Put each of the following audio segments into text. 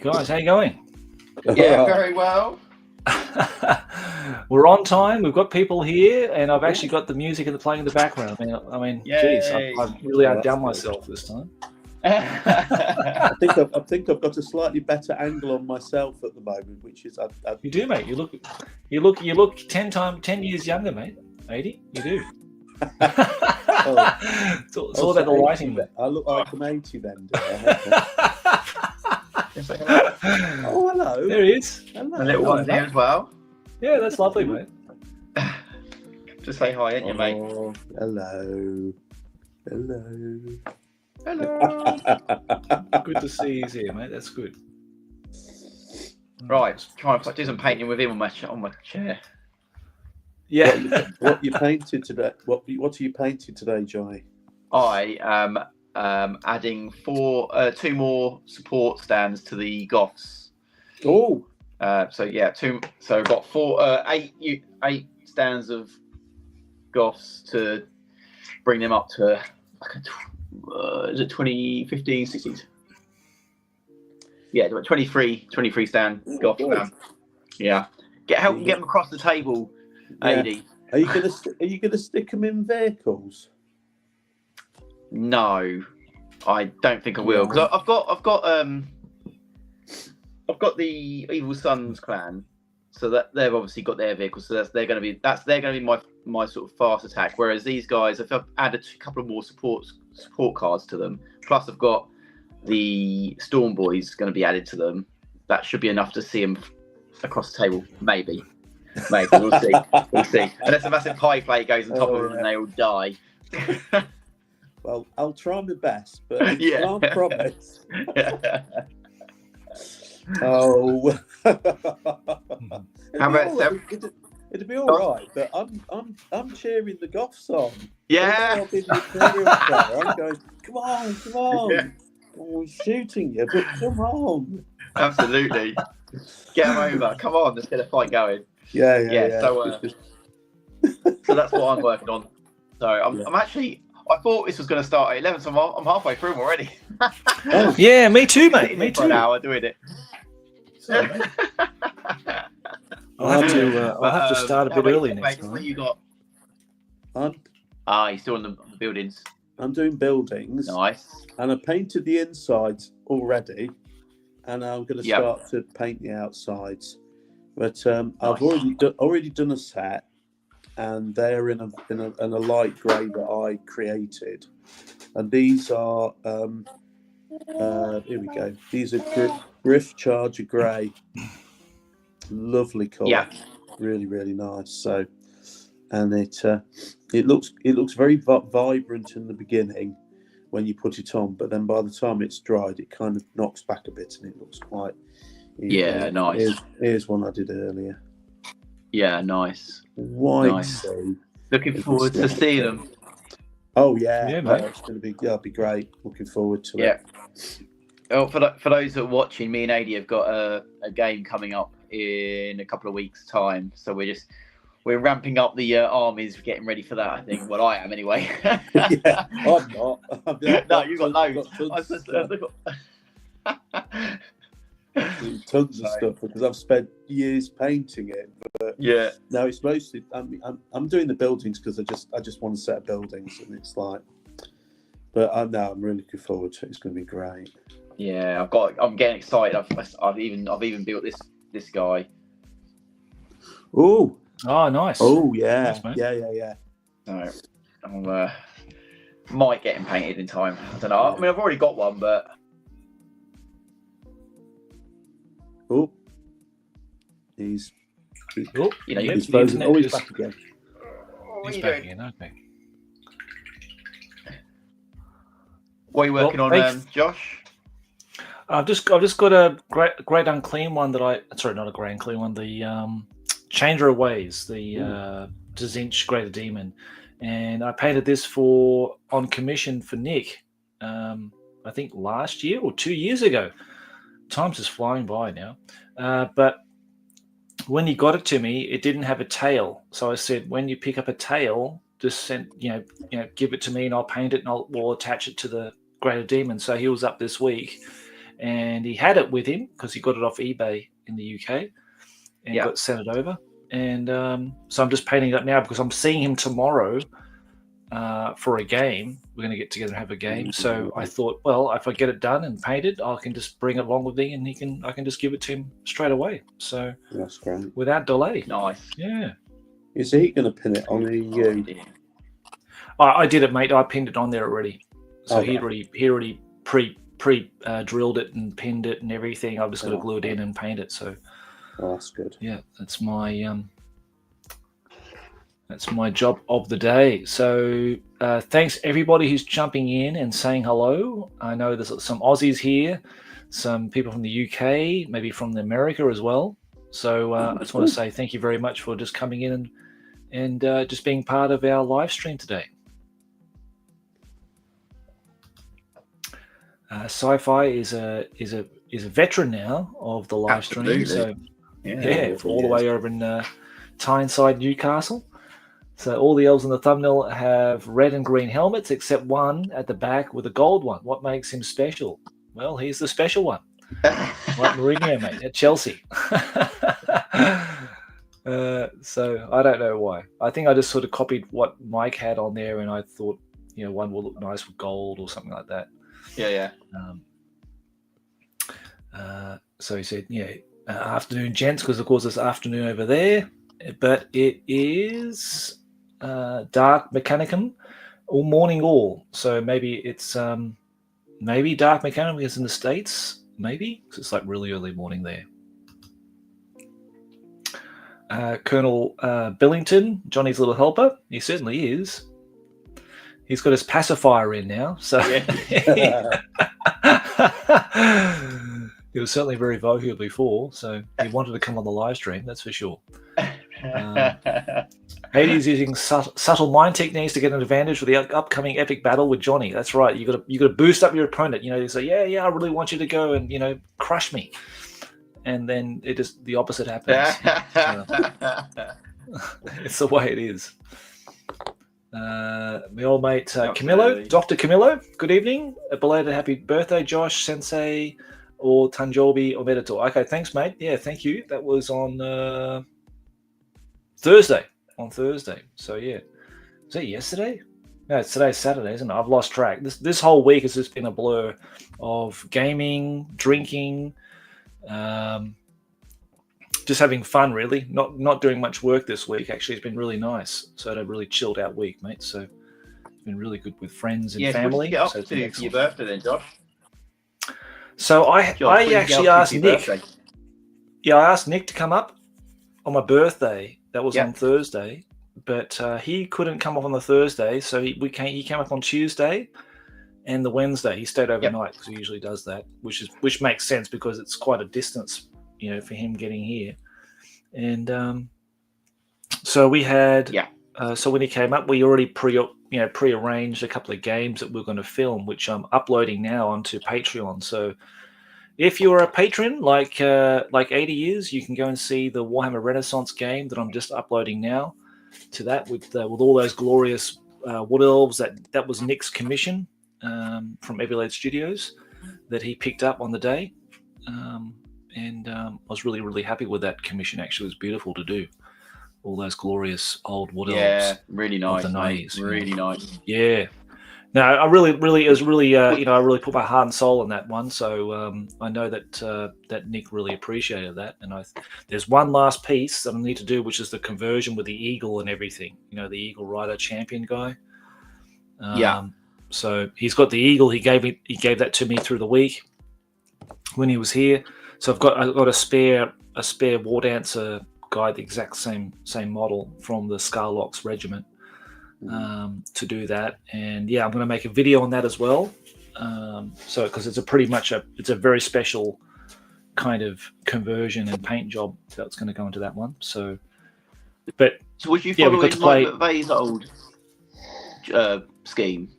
Guys, how you going? Yeah, very well. We're on time. We've got people here, and I've actually got the music playing in the background. I mean, geez, I've really outdone myself this time. I think I've got a slightly better angle on myself at the moment, which is You do, mate. You look 10 years younger, mate. 80, you do. It's all about the lighting. I look like I'm 80 then. Do I? Oh, hello. There he is. Hello. A little one there as well. Yeah, that's lovely, mate. Just say hi, ain't you, mate? Hello. Good to see he's here, mate. That's good. Right, try and do some painting with him on my chair. Yeah. What you painted today? What are you painting today, Jonny? I am adding two more support stands to the Goths. Oh. So I've got eight stands of Goths to bring them up to is it 2015, 16? Yeah, 23 stand Goths. Yeah, get them across the table, Yeah. AD. Are you gonna stick them in vehicles? No, I don't think I will, because I've got the Evil Sons clan, so that they've obviously got their vehicles, so they're going to be my sort of fast attack. Whereas these guys, if I've added a couple of more support cards to them, plus I've got the Storm Boys going to be added to them, that should be enough to see them across the table. Maybe we'll see. Unless a massive pie plate goes on top of them and they all die. Well, I'll try my best, but I can't promise. Oh, How about Sam? It'd be all right, but I'm cheering the Goths on. Yeah. I'm going, come on. I'm shooting you, but come on. Absolutely. Get them over. Come on, let's get a fight going. Yeah. So that's what I'm working on. So I'm actually. I thought this was going to start at 11, so I'm halfway through already. Yeah, me too, mate. Me too. For an hour doing it. I'll have to start a bit early next time. What you got? You're still on the buildings. I'm doing buildings. Nice. And I painted the insides already, and I'm going to start to paint the outsides. But I've already done a set, and they're in a light grey that I created. And these are here we go. These are Griff Charger Grey. Lovely colour. Yeah. Really, really nice. So, and it looks very vibrant in the beginning when you put it on, but then by the time it's dried, it kind of knocks back a bit, and it looks quite. Nice. Here's one I did earlier. Yeah, nice. Nice. Looking forward to seeing them. Oh yeah, mate. It's going to be. That'll be great. Looking forward to it. Yeah. Oh, for those that are watching, me and AD have got a game coming up in a couple of weeks' time, so we're ramping up the armies, getting ready for that. I think. Well, I am anyway. Yeah, I'm not. No, you've got loads. Tons of stuff because I've spent years painting it. But no, it's mostly. I'm doing the buildings because I just want a set of buildings, and it's like. But I'm really looking forward to it. It's going to be great. Yeah, I'm getting excited. I've even built this guy. Oh, nice. Oh yeah, nice, yeah. So I might get him painted in time. I don't know. I mean, I've already got one, but. Oh, he's he's back again. He's back again. Okay. What are you working on, Josh? I've just got a great unclean one not a great unclean one. The Changer of Ways, the Zinch Greater Demon, and I painted this on commission for Nick. I think last year or 2 years ago. Time's just flying by now. But when he got it to me, it didn't have a tail. So I said, when you pick up a tail, just give it to me and I'll paint it and we'll attach it to the Greater Demon. So he was up this week and he had it with him because he got it off eBay in the UK and got sent it over. And so I'm just painting it up now because I'm seeing him tomorrow for a game. We're going to get together and have a game. So I thought, well, if I get it done and painted, I can just bring it along with me, and I can just give it to him straight away. So that's great. Without delay. Nice. Yeah. Is he going to pin it on EU? I did it, mate. I pinned it on there already. So Okay. he already pre drilled it and pinned it and everything. I've just got to glue it in and paint it. So that's good. Yeah, that's my job of the day. So thanks everybody who's jumping in and saying hello. I know there's some Aussies here, some people from the UK, maybe from America as well. So I just want to say thank you very much for just coming in and just being part of our live stream today. Sci-Fi is a veteran now of the live stream. So all the way over in Tyneside, Newcastle. So all the elves in the thumbnail have red and green helmets, except one at the back with a gold one. What makes him special? Well, he's the special one. Like Mourinho, mate, at Chelsea. So I don't know why. I think I just sort of copied what Mike had on there, and I thought, one will look nice with gold or something like that. Yeah. So he said, afternoon, gents, because of course it's afternoon over there, but it is dark mechanicum or morning all. So maybe it's maybe dark mechanicum is in the States, maybe, because it's like really early morning there. Colonel Billington, Johnny's little helper, he certainly is. He's got his pacifier in now, so he was certainly very vocal before, so he wanted to come on the live stream, that's for sure. Hades using subtle mind techniques to get an advantage for the upcoming epic battle with Jonny. That's right. You got to boost up your opponent. You say, yeah, I really want you to go and crush me, and then it just the opposite happens. It's the way it is. My old mate Camillo, Dr. Camillo, good evening. A belated happy birthday, Josh, Sensei, or Tanjobi or Meditor. Okay, thanks, mate. Yeah, thank you. That was on Thursday. So yeah. Was it yesterday? No, it's today's Saturday, isn't it? I've lost track. This whole week has just been a blur of gaming, drinking, just having fun, really. Not doing much work this week. Actually, it's been really nice. So I had a really chilled out week, mate. So it's been really good with friends and family. What did you get up to for your birthday then, Josh? So I actually asked Nick. Yeah, I asked Nick to come up on my birthday. That was on Thursday, but he couldn't come up on the Thursday, so he came up on Tuesday and the Wednesday. He stayed overnight because he usually does that, which makes sense because it's quite a distance, for him getting here. And so we had so when he came up, we already prearranged a couple of games that we're going to film, which I'm uploading now onto Patreon. So if you're a patron like 80 is, you can go and see the Warhammer Renaissance game that I'm just uploading now to that with all those glorious wood elves. That was Nick's commission from eavylead Studios that he picked up on the day, and I was really, really happy with that commission. Actually, it was beautiful to do all those glorious old wood elves. Yeah, really nice. Of the 90s, really nice. Yeah. No, I really I really put my heart and soul in that one. So I know that Nick really appreciated that. And there's one last piece that I need to do, which is the conversion with the eagle and everything. The Eagle Rider champion guy. So he's got the eagle. He gave that to me through the week when he was here. So I've got a spare War Dancer guy, the exact same model from the Scarlocks Regiment. To do that, and I'm going to make a video on that as well. So because it's it's a very special kind of conversion and paint job that's going to go into that one. So would you follow McVeigh's old scheme?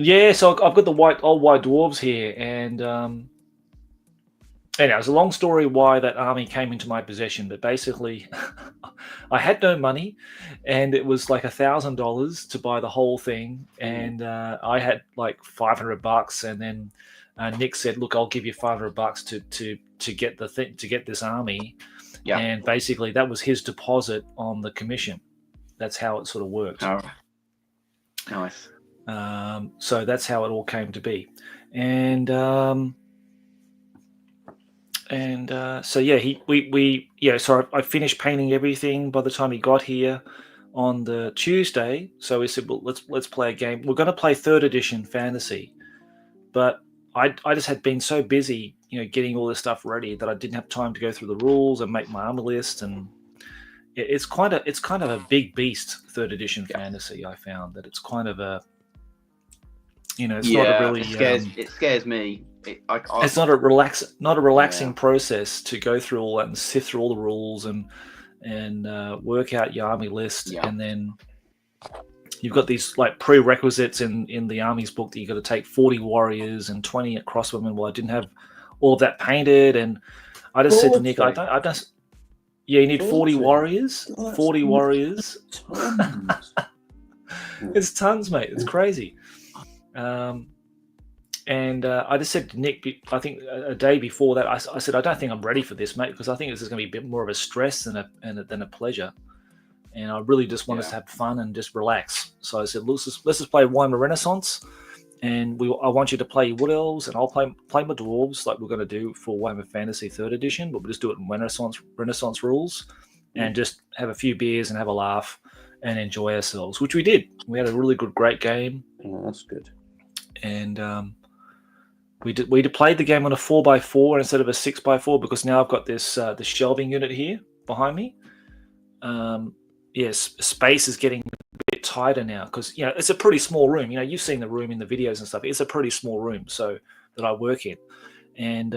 Yeah, so I've got the old white dwarves here, and anyway, it's a long story why that army came into my possession, but basically I had no money and it was like $1,000 to buy the whole thing, and I had like $500, and then Nick said, "Look, I'll give you $500 to get to get this army." Yeah. And basically, that was his deposit on the commission. That's how it sort of worked. Oh, nice. So that's how it all came to be, and so yeah, so I finished painting everything by the time he got here on the Tuesday. So we said, well, let's play a game. We're going to play 3rd edition fantasy, but I just had been so busy, getting all this stuff ready that I didn't have time to go through the rules and make my army list. And it's kind of a big beast, 3rd edition fantasy. I found that it's kind of a, it's not a really. It scares me. It's not a relaxing process to go through all that and sift through all the rules and work out your army list, and then you've got these like prerequisites in the army's book that you got to take 40 warriors and 20 crossbowmen. Well, I didn't have all of that painted, and I just said to Nick, you need 40 warriors, 40 warriors. It's tons, mate. It's crazy. And I just said to Nick, I think a day before that, I said, I don't think I'm ready for this, mate, because I think this is going to be a bit more of a stress than a pleasure. And I really just want us to have fun and just relax. So I said, let's just play Warhammer Renaissance, and I want you to play Wood Elves, and I'll play my Dwarves like we're going to do for Warhammer Fantasy 3rd edition, but we'll just do it in Renaissance rules, and just have a few beers and have a laugh and enjoy ourselves, which we did. We had a really great game. Oh, that's good. And we played the game on a 4x4 instead of a 6x4 because now I've got this the shelving unit here behind me. Yes, space is getting a bit tighter now because it's a pretty small room. You've seen the room in the videos and stuff. It's a pretty small room, so that I work in, and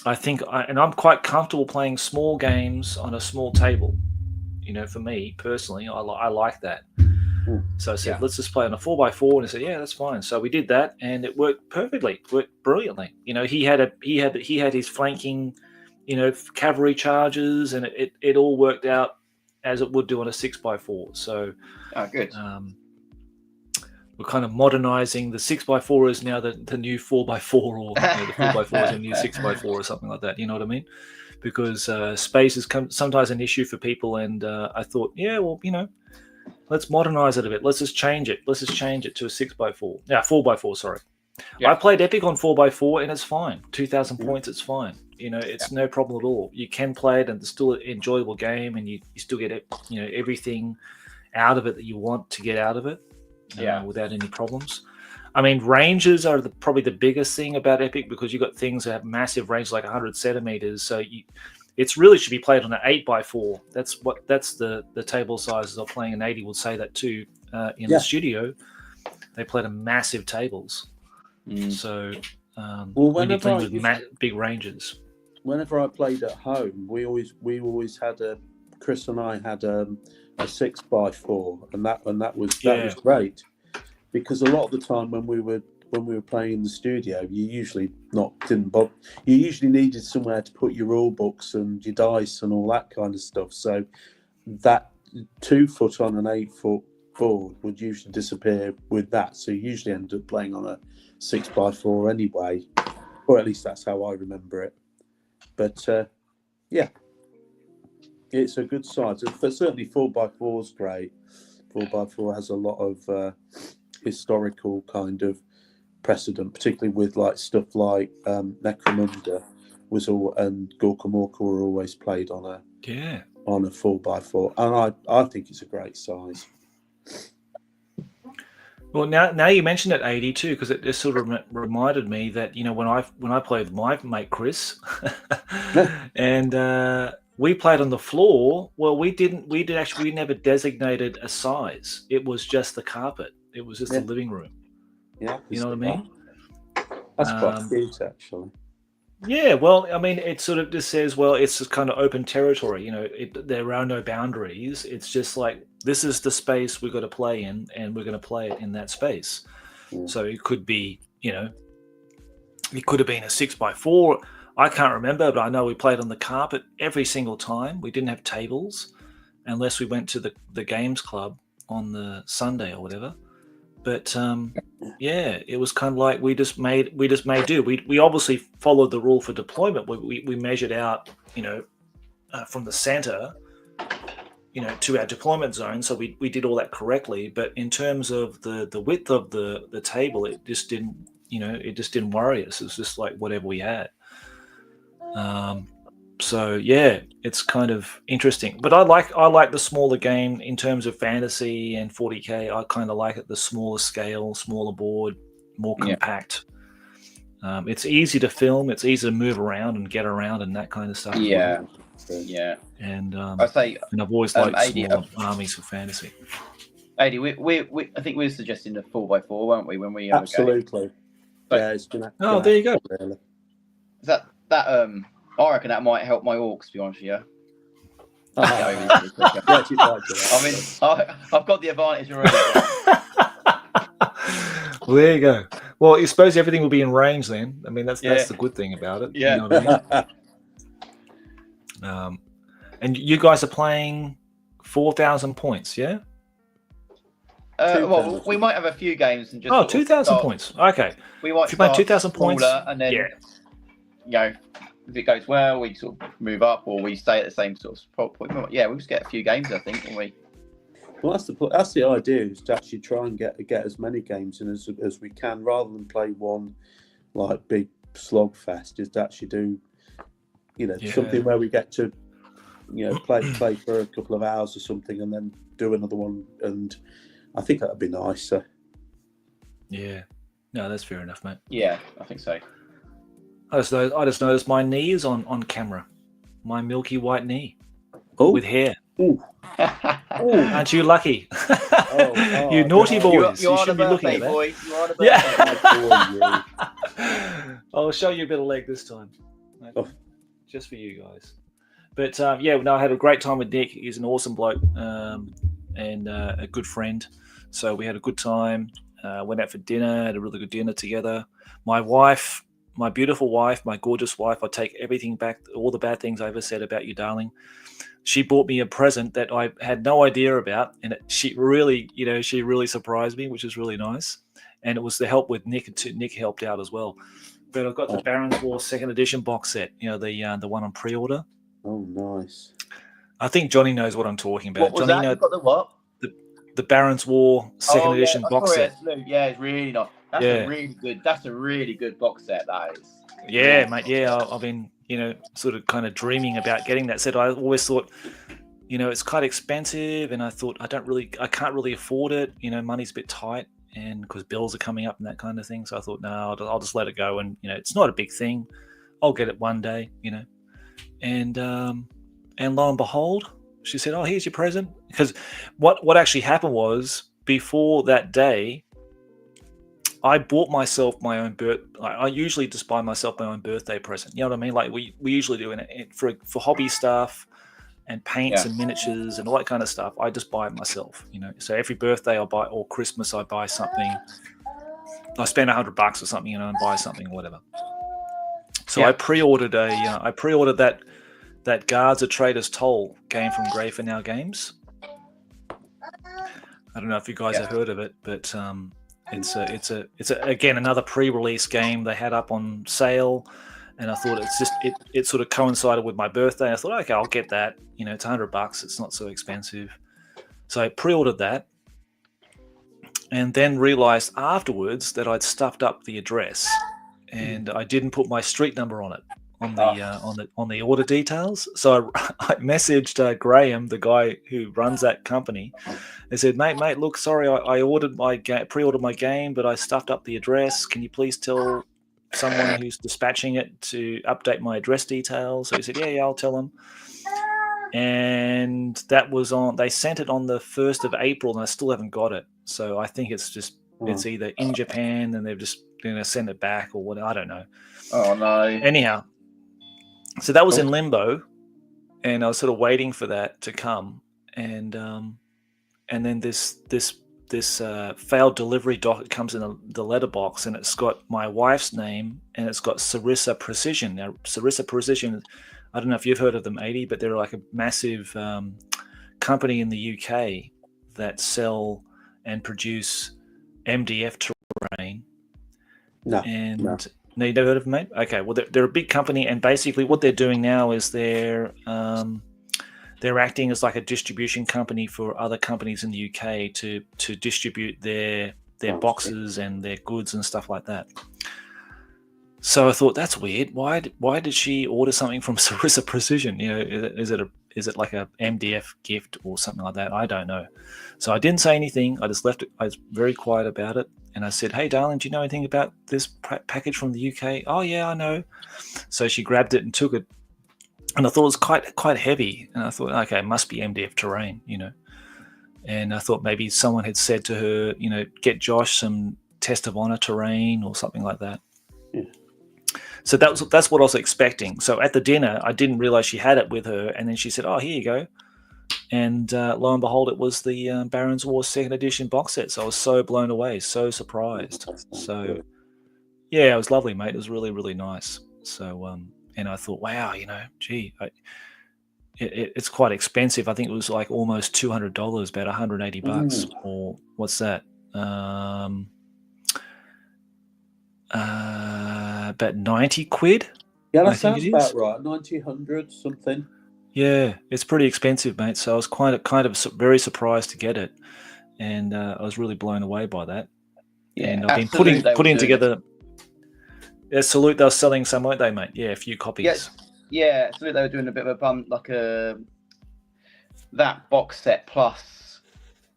I think I'm quite comfortable playing small games on a small table. For me personally, I like that. So I said, let's just play on a 4x4, and he said, yeah, that's fine. So we did that, and it worked perfectly, worked brilliantly. He had his flanking, cavalry charges, and it all worked out as it would do on a 6x4. So, good. We're kind of modernizing. The 6x4 is now the new 4x4, or the 4x4 is a new 6x4 or something like that. You know what I mean? Because space is sometimes an issue for people, and I thought, let's modernize it a bit. Let's just change it. Let's just change it to a 6x4. Yeah, 4x4. Sorry. Yeah. I played Epic on 4x4, and it's fine. 2,000 points, it's fine. It's no problem at all. You can play it, and it's still an enjoyable game, and you still get everything out of it that you want to get out of it, without any problems. I mean, ranges are probably the biggest thing about Epic, because you've got things that have massive range, like 100 centimeters. So it's really should be played on an 8x4. That's the table sizes of playing an 80 will say that too. In the studio, they played on massive tables. So we need things with big ranges. Whenever I played at home, we always had Chris and I had a 6x4, and that was great, because a lot of the time when we were playing in the studio, you usually you usually needed somewhere to put your rule books and your dice and all that kind of stuff. So that 2 foot on an 8 foot board would usually disappear with that. So you usually end up playing on a 6x4 anyway, or at least that's how I remember it. But it's a good size. Certainly 4x4 is great. 4x4 has a lot of historical kind of precedent, particularly with like stuff like Necromunda and Gorka Morka were always played on a 4x4, and I think it's a great size. Well, now you mentioned it, 80 too, because it just sort of reminded me that when I played with my mate Chris, and we played on the floor. Well, we never designated a size. It was just the carpet. It was just the living room. Yeah, you know what I mean. That's quite cute, actually. Yeah, well, I mean, it sort of just says, well, it's just kind of open territory. There are no boundaries. It's just like, this is the space we've got to play in, and we're going to play it in that space. So it could be, it could have been a 6x4. I can't remember, but I know we played on the carpet every single time. We didn't have tables unless we went to the games club on the Sunday or whatever. but yeah, it was kind of like we just made do. We obviously followed the rule for deployment. We measured out, from the center, to our deployment zone. So we did all that correctly. But in terms of the width of the table, it just didn't worry us. It was just like whatever we had. So yeah, it's kind of interesting. But I like the smaller game in terms of fantasy and 40k. I kind of like it the smaller scale, smaller board, more compact. It's easy to film. It's easy to move around and get around and that kind of stuff. Yeah. Yeah. And I say, and I've always liked 80, smaller armies for fantasy. 80, we I think we were suggesting the 4x4, weren't we? When we absolutely. But, yeah, it's gonna. Oh, there you go. Really. Is that I reckon that might help my orcs, to be honest with you. Yeah, I mean, I've got the advantage already. Well, there you go. Well, you suppose everything will be in range then. I mean, that's the good thing about it. Yeah. You know what I mean? And you guys are playing 4,000 points, yeah? Well, we might have a few games and just 2,000 points. Okay. We might if you play 2,000 points, and then if it goes well, we sort of move up, or we stay at the same sort of point. Yeah, we'll just get a few games, I think, won't we? Well, that's the idea, is to actually try and get as many games in as we can, rather than play one like big slog fest. Is to actually do, something where we get to, play for a couple of hours or something, and then do another one. And I think that'd be nicer. Yeah, no, that's fair enough, mate. Yeah, I think so. I just noticed my knee is on camera, my milky white knee with hair. Ooh. Aren't you lucky? You naughty boys! You should be looking at that. Boy. You are the Yeah. I'll show you a bit of leg this time, just for you guys. But I had a great time with Nick. He's an awesome bloke and a good friend. So we had a good time. Went out for dinner. Had a really good dinner together. My wife. My beautiful wife, my gorgeous wife, I take everything back, all the bad things I ever said about you, darling. She bought me a present that I had no idea about, and she really surprised me, which is really nice. And it was the help with Nick. Nick helped out as well. But I've got the Baron's War 2nd edition box set, the one on pre-order. Oh, nice. I think Jonny knows what I'm talking about. What was Jonny, that? You got the what? The Baron's War 2nd edition box set. Yeah, it's really nice. That's a really good box set, that is. Yeah, mate. Yeah, I've been, sort of kind of dreaming about getting that set. I always thought, it's quite expensive, and I thought I can't really afford it. Money's a bit tight, and because bills are coming up and that kind of thing. So I thought, no, I'll just let it go, and it's not a big thing. I'll get it one day, and lo and behold, she said, "Oh, here's your present." Because what actually happened was, before that day, I bought myself my own I usually just buy myself my own birthday present. You know what I mean? Like we usually do for hobby stuff and paints and miniatures and all that kind of stuff. I just buy it myself. So every birthday I buy, or Christmas I buy something. I spend $100 or something, and buy something or whatever. So I pre-ordered that Guards of Trader's Toll game from Grey for Now Games. I don't know if you guys have heard of it, but it's again another pre-release game they had up on sale, and I thought it sort of coincided with my birthday. I thought, okay, I'll get that. It's $100. It's not so expensive. So I pre-ordered that, and then realized afterwards that I'd stuffed up the address, and I didn't put my street number on it on the order details. So I messaged Graham, the guy who runs that company. I said, mate, look, sorry, I pre-ordered my game, but I stuffed up the address. Can you please tell someone who's dispatching it to update my address details? So he said, yeah, I'll tell them. And that was they sent it on the 1st of April, and I still haven't got it. So I think it's either in Japan and they've just send it back, or what, I don't know. Oh no. Anyhow, so that was in limbo, and I was sort of waiting for that to come, and then this failed delivery docket comes in the letterbox, and it's got my wife's name, and it's got Sarissa Precision. Now, Sarissa Precision, I don't know if you've heard of them, 80, but they're like a massive company in the UK that sell and produce MDF Terrain. No. No, you never heard of them, mate? Okay, well, they're a big company, and basically what they're doing now is they're acting as like a distribution company for other companies in the UK to distribute their boxes and their goods and stuff like that. So I thought, that's weird. Why did she order something from Sarissa Precision? You know, is it like a MDF gift or something like that? I don't know. So I didn't say anything. I just left it. I was very quiet about it. And I said, hey, darling, do you know anything about this package from the UK? Oh, yeah, I know. So she grabbed it and took it. And I thought it was quite heavy. And I thought, okay, it must be MDF Terrain, you know. And I thought maybe someone had said to her, you know, get Josh some Test of Honor Terrain or something like that. Yeah. So that's what I was expecting. So at the dinner, I didn't realize she had it with her. And then she said, oh, here you go. And lo and behold, it was the Barons War 2nd edition box set. So I was so blown away, so surprised. So, yeah, it was lovely, mate. It was really, really nice. So, and I thought, wow, you know, gee, it's quite expensive. I think it was like almost $200, about $180, or what's that? About 90 quid. Yeah, that sounds about right. 90, 100, something. Yeah, it's pretty expensive, mate. So I was kind of very surprised to get it, and I was really blown away by that. Yeah, and I've been putting together. Yeah, Salute, they were selling some, weren't they, mate? Yeah, a few copies. Yeah, Salute, they were doing a bit of a bump, like that box set plus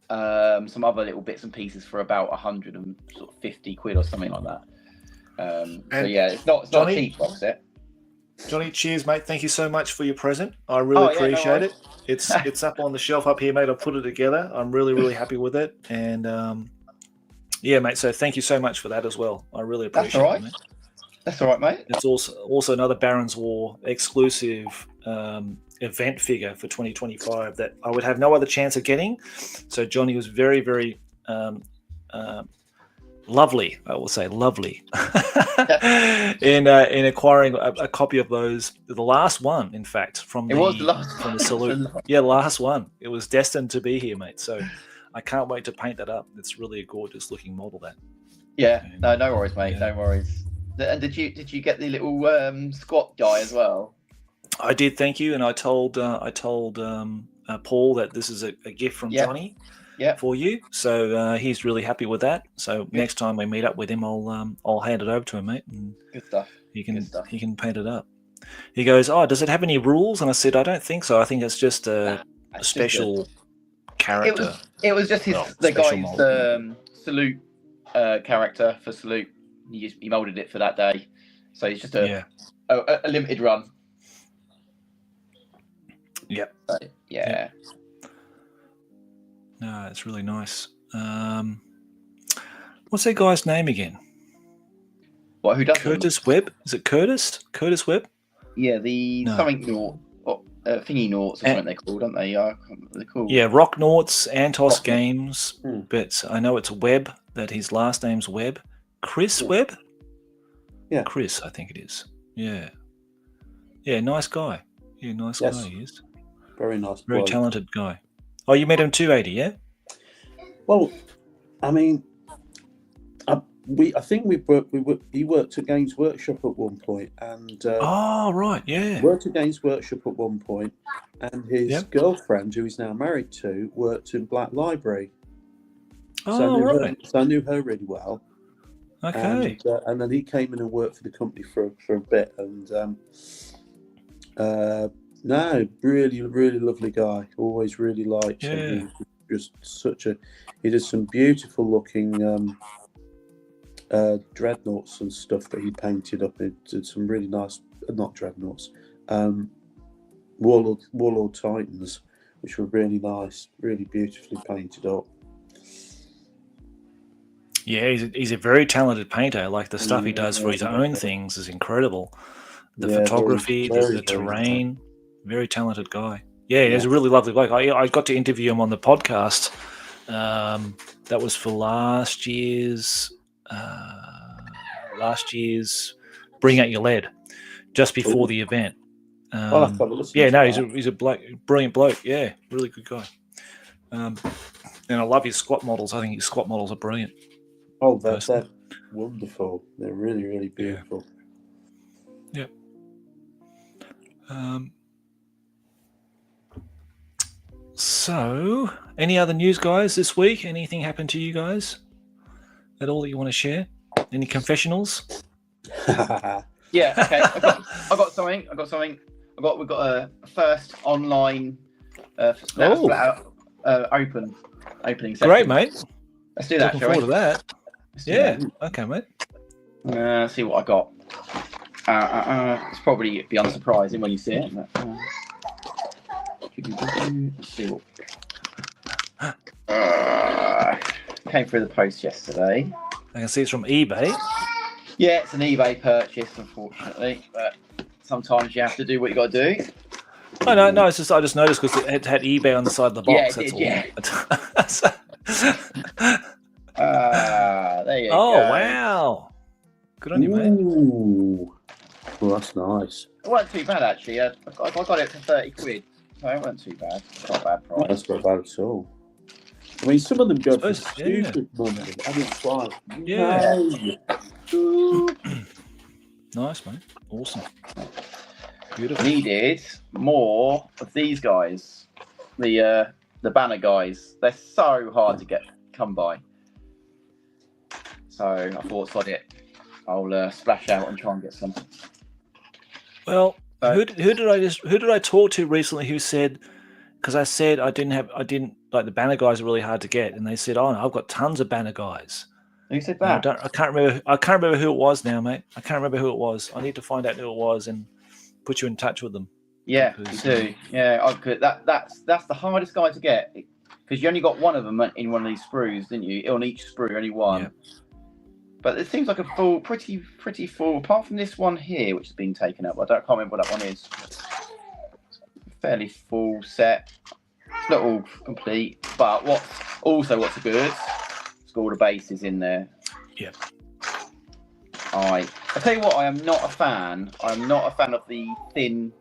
some other little bits and pieces for about 150 quid or something like that. So yeah, it's not a cheap box set. Jonny, cheers, mate. Thank you so much for your present. I really appreciate it. It's up on the shelf up here, mate. I put it together. I'm really, really happy with it. And yeah, mate. So thank you so much for that as well. I really appreciate it, mate. That's all right, mate. It's also another Barons War exclusive event figure for 2025 that I would have no other chance of getting. So Jonny was very, very lovely, I will say lovely, in acquiring a copy of those. The last one, in fact, from the Salute. Yeah, the last one. It was destined to be here, mate. So I can't wait to paint that up. It's really a gorgeous looking model. That. Yeah. No worries, mate. Yeah. No worries. And did you get the little squat guy as well? I did, thank you. And I told Paul that this is a gift from Jonny. Yeah, for you. So he's really happy with that. So next time we meet up with him, I'll hand it over to him, mate. And good stuff. He can paint it up. He goes, oh, does it have any rules? And I said, I don't think so. I think it's just a special character. It was just the guy's Salute character for Salute. He molded it for that day. So it's just a limited run. Yep. Yeah. No, it's really nice. What's that guy's name again? What? Who does Curtis Webb? Is it Curtis? Curtis Webb? Yeah, something Naught, Thingy Naughts or something they're called, aren't they? They're called. Yeah, Rock Naughts, Antos Games, but I know it's Webb. That his last name's Webb. Chris Webb? Yeah, Chris, I think it is. Yeah, nice guy. Yeah, nice guy he is. Very nice. Very talented guy. Oh, you met him too, 80, yeah? Well, I mean, I think he worked at Games Workshop at one point, and right, yeah, worked at Games Workshop at one point, and his girlfriend, who he's now married to, worked in Black Library. So I knew her really well. Okay, and then he came in and worked for the company for a bit, and no, really, really lovely guy. Always really liked him. He did some beautiful looking dreadnoughts and stuff that he painted up. He did some really nice, not dreadnoughts, Warlord Titans, which were really nice, really beautifully painted up. Yeah, he's a very talented painter. Like the stuff he does for his own things is incredible. The photography, the terrain. Very talented guy. Yeah, he's a really lovely bloke. I got to interview him on the podcast. That was for last year's Bring Out Your Lead, just before the event. He's a brilliant bloke. Yeah, really good guy. And I love his squat models. I think his squat models are brilliant. Oh, they're wonderful. They're really, really beautiful. Yeah. So, any other news, guys, this week? Anything happened to you guys at all that you want to share? Any confessionals? Yeah. Okay. I got something. We've got a first online Splatter opening session. Great, mate. Let's do that. Looking forward to that. Yeah. That. Okay, mate. Let's see what I got. It's probably be unsurprising when you see it. But, let's see what. Came through the post yesterday. I can see it's from eBay. Yeah, it's an eBay purchase, unfortunately, but sometimes you have to do what you got to do. Oh, no, it's just I just noticed because it had eBay on the side of the box. Yeah, that's all. There you go. Oh, wow. Good on you, mate. Ooh. Well, that's nice. It wasn't too bad, actually. I got it for 30 quid. So it wasn't too bad. Not a bad price. That's not bad at all. I mean, some of them go for Yeah. stupid money. I mean, it's like, Yeah. no. Nice, mate. Awesome. Beautiful. Needed more of these guys. The banner guys. They're so hard to come by. So I thought, sod it. I'll splash out and try and get some. Well, who did I talk to recently who said, because I said I didn't like the banner guys are really hard to get, and they said, oh no, I've got tons of banner guys. Who said that? I can't remember who it was now, mate. I can't remember who it was. I need to find out who it was and put you in touch with them. Yeah, you do. Yeah, I could. That's the hardest guy to get, because you only got one of them in one of these sprues, didn't you? On each sprue, only one. Yeah. But it seems like a pretty full. Apart from this one here, which has been taken up. I can't remember what that one is. Fairly full set. It's not all complete, but what's good? It's got all the bases in there. Yeah. I tell you what, I am not a fan. I'm not a fan of the thin,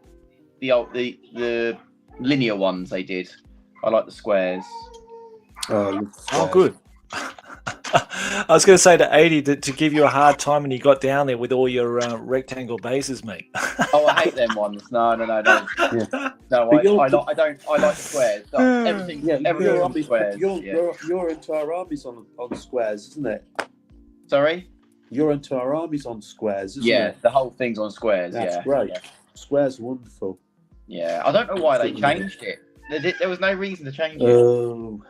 the linear ones they did. I like the squares. Oh, good. I was going to say to 80 to give you a hard time when you got down there with all your rectangle bases, mate. Oh, I hate them ones. No. Yeah. No, I like the squares. Everything's squares. Your entire army's on squares, isn't it? Sorry? Your entire army's on squares, isn't it? The whole thing's on squares. That's great. Yeah. Squares are wonderful. Yeah, I don't know why they changed it. There was no reason to change it. Oh,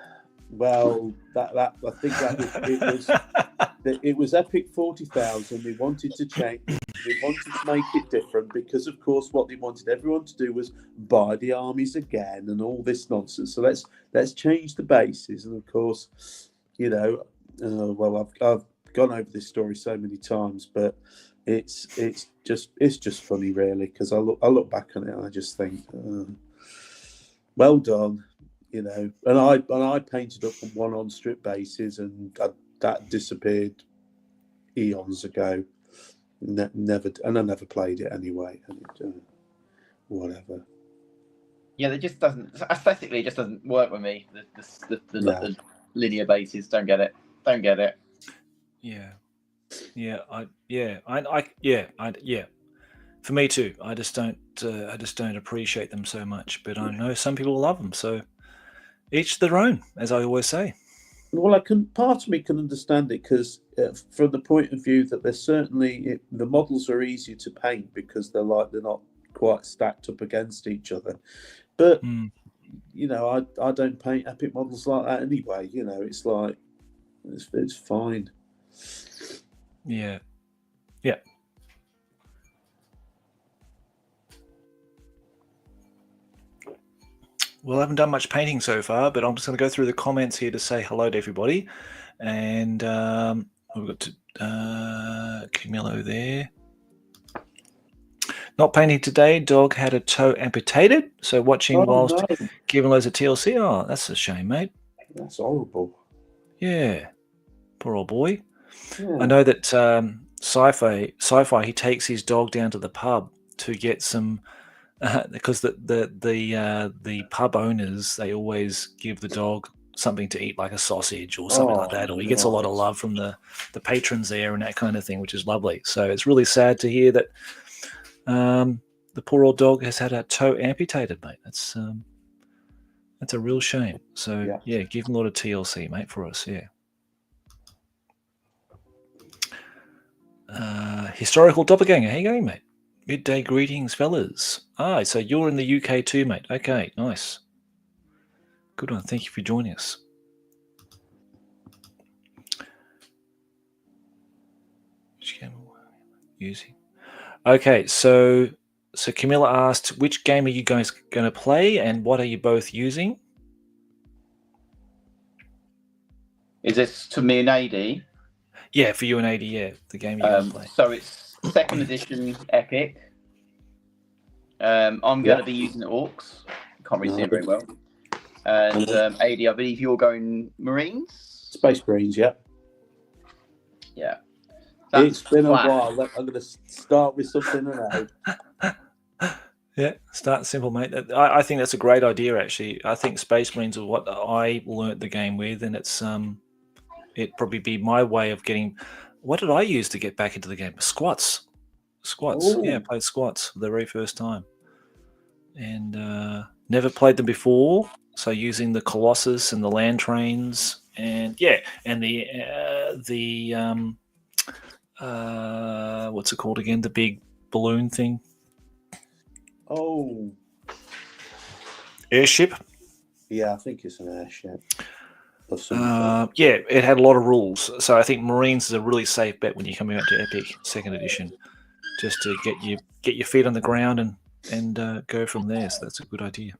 well, I think it was Epic 40,000. They wanted to change. They wanted to make it different because, of course, what they wanted everyone to do was buy the armies again and all this nonsense. So let's change the bases. And of course, you know, well, I've gone over this story so many times, but it's just funny, really, because I look back on it and I just think, well done. You know, and I painted up one on strip bases, and that disappeared eons ago. I never played it anyway. And whatever. Yeah, it just doesn't aesthetically. It just doesn't work with me. The linear bases don't get it. Yeah. For me too. I just don't appreciate them so much. But I know some people love them. So. Each their own, as I always say. Well, part of me can understand it because, from the point of view that they're certainly the models are easier to paint because they're not quite stacked up against each other. But you know, I don't paint epic models like that anyway. You know, it's like it's fine. Yeah. Well, I haven't done much painting so far, but I'm just going to go through the comments here to say hello to everybody. And we've got Camillo there. Not painting today. Dog had a toe amputated. So watching whilst giving loads of TLC. Oh, that's a shame, mate. That's horrible. Yeah. Poor old boy. Yeah. I know that Sci-Fi, he takes his dog down to the pub to get some... because the pub owners, they always give the dog something to eat, like a sausage or something like that, or he gets a lot of love from the patrons there and that kind of thing, which is lovely. So it's really sad to hear that the poor old dog has had a toe amputated, mate. That's a real shame. So yeah, give him a lot of TLC, mate, for us. Yeah. Historical doppelganger, how you going, mate? Midday greetings, fellas. So you're in the UK too, mate. Okay, nice. Good one. Thank you for joining us. Which game are you using? Okay, so Camilla asked, which game are you guys going to play, and what are you both using? Is this to me and AD? Yeah, for you and AD, yeah, the game you're going to play. So it's 2nd edition Epic. I'm going to be using Orcs. Can't really see it very well. And AD, I believe you're going Marines? Space Marines, yeah. Yeah. It's been a while. I'm going to start with something around. Yeah, start simple, mate. I think that's a great idea, actually. I think Space Marines are what I learnt the game with, and it's it'd probably be my way of getting... What did I use to get back into the game? Squats. Ooh. Yeah, I played squats for the very first time. And never played them before, so using the Colossus and the land trains, and the what's it called again? The big balloon thing. Oh. Airship. Yeah, I think it's an airship. Yeah, it had a lot of rules. So I think Marines is a really safe bet when you're coming out to Epic 2nd edition, just to get your feet on the ground and go from there. So that's a good idea.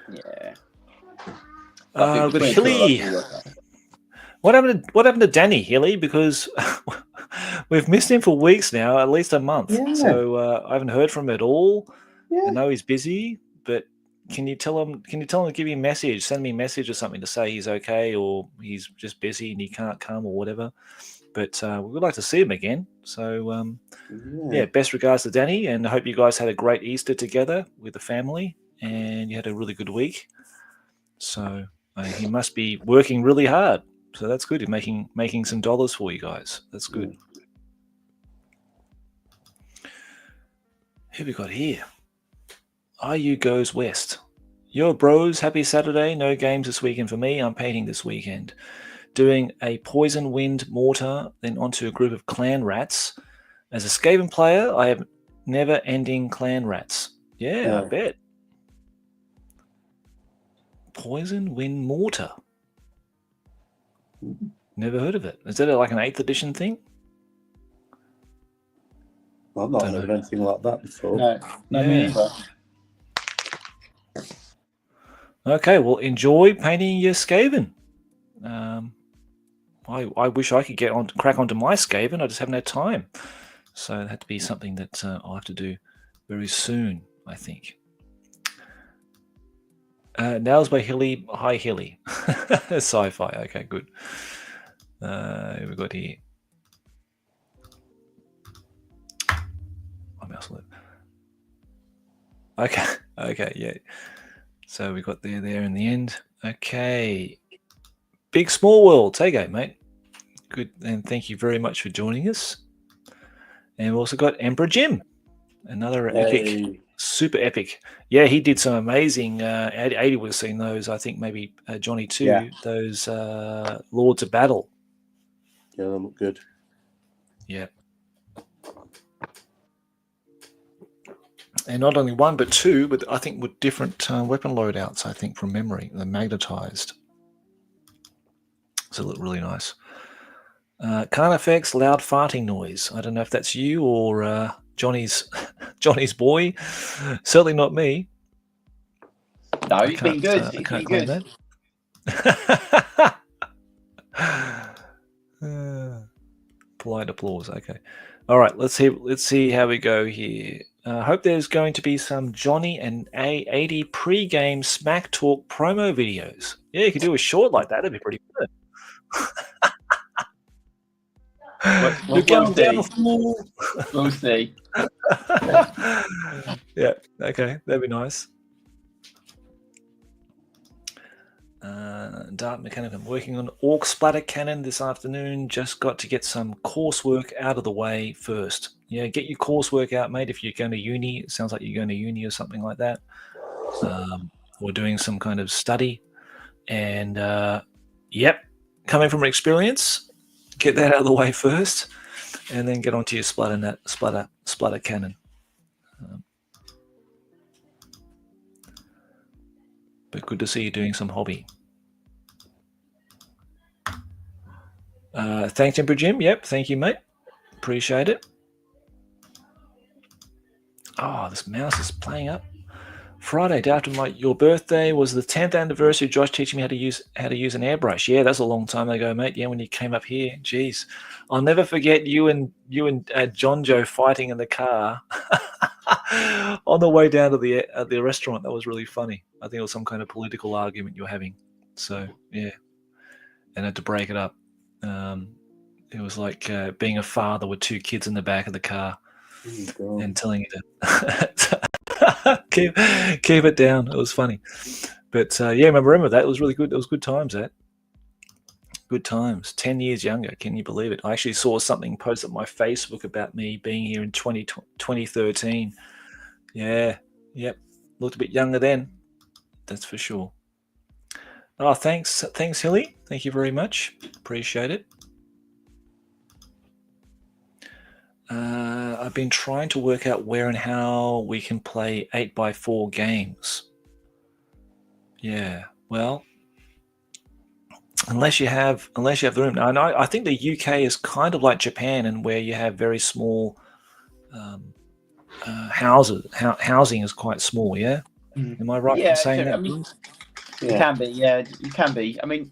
Yeah. But Hilly, what happened to Danny, Hilly? Because we've missed him for weeks now, at least a month. Yeah. So I haven't heard from him at all. Yeah. I know he's busy, but can you tell him to give me a message, send me a message or something to say he's okay, or he's just busy and he can't come or whatever. But we would like to see him again. So yeah, best regards to Danny, and I hope you guys had a great Easter together with the family and you had a really good week. So he must be working really hard. So that's good. He's making some dollars for you guys. That's good. Who we got here? IU goes west. Yo, bros, happy Saturday. No games this weekend for me. I'm painting this weekend. Doing a poison wind mortar, then onto a group of clan rats. As a Skaven player, I have never-ending clan rats. Yeah, I bet. Poison wind mortar. Never heard of it. Is that like an 8th edition thing? I've not heard of anything like that before. No, me neither. Okay, well, enjoy painting your Skaven. I wish I could crack onto my Skaven. I just haven't had time. So it had to be something that I'll have to do very soon, I think. Now's by Hilly. Hi, Hilly. Sci-fi. Okay, good. Who we got here? My mouse left. Okay, yeah. So we got there in the end. Okay. Big Small World. Take it, mate. Good, and thank you very much for joining us. And we've also got Emperor Jim. Another epic, super epic. Yeah, he did some amazing. 80 would have seen those. I think maybe Jonny too. Yeah. Those Lords of Battle. Yeah, they look good. Yeah. And not only one, but two, but I think with different weapon loadouts, I think, from memory. They're magnetized. So they look really nice. Carnifex, loud farting noise. I don't know if that's you or Johnny's boy. Certainly not me. No, he's been good. He's been good. Polite applause. Okay. All right. Let's see how we go here. I hope there's going to be some Jonny and A80 pre-game smack talk promo videos. Yeah, you could do a short like that. That'd be pretty good. You're going down the floor. We'll see. Yeah. Okay. That'd be nice. Dart Mechanic. I'm working on Orc Splatter Cannon this afternoon. Just got to get some coursework out of the way first. Yeah, get your coursework out, mate. If you're going to uni, it sounds like you're going to uni or something like that. Or doing some kind of study. And yep, coming from experience, get that out of the way first, and then get onto your splatter cannon. But good to see you doing some hobby. Thanks, Emperor Jim. Yep, thank you, mate. Appreciate it. Oh, this mouse is playing up. Friday, day after your birthday, was the 10th anniversary of Josh teaching me how to use an airbrush. Yeah, that's a long time ago, mate. Yeah, when you came up here, jeez, I'll never forget you and John Joe fighting in the car on the way down to the restaurant. That was really funny. I think it was some kind of political argument you were having. So yeah, and had to break it up. It was like being a father with two kids in the back of the car and telling you to keep it down. It was funny, but yeah, remember that. It was really good. It was good times. Good times. 10 years younger. Can you believe it? I actually saw something posted on my Facebook about me being here in 2013. Yeah, yep. Looked a bit younger then. That's for sure. Oh, thanks, Hilly. Thank you very much. Appreciate it. I've been trying to work out where and how we can play 8x4 games. Yeah, well, unless you have the room. Now, I think the UK is kind of like Japan, and where you have very small houses. Housing is quite small. Yeah, am I right in saying that? I mean, it can be. Yeah, you can be. I mean,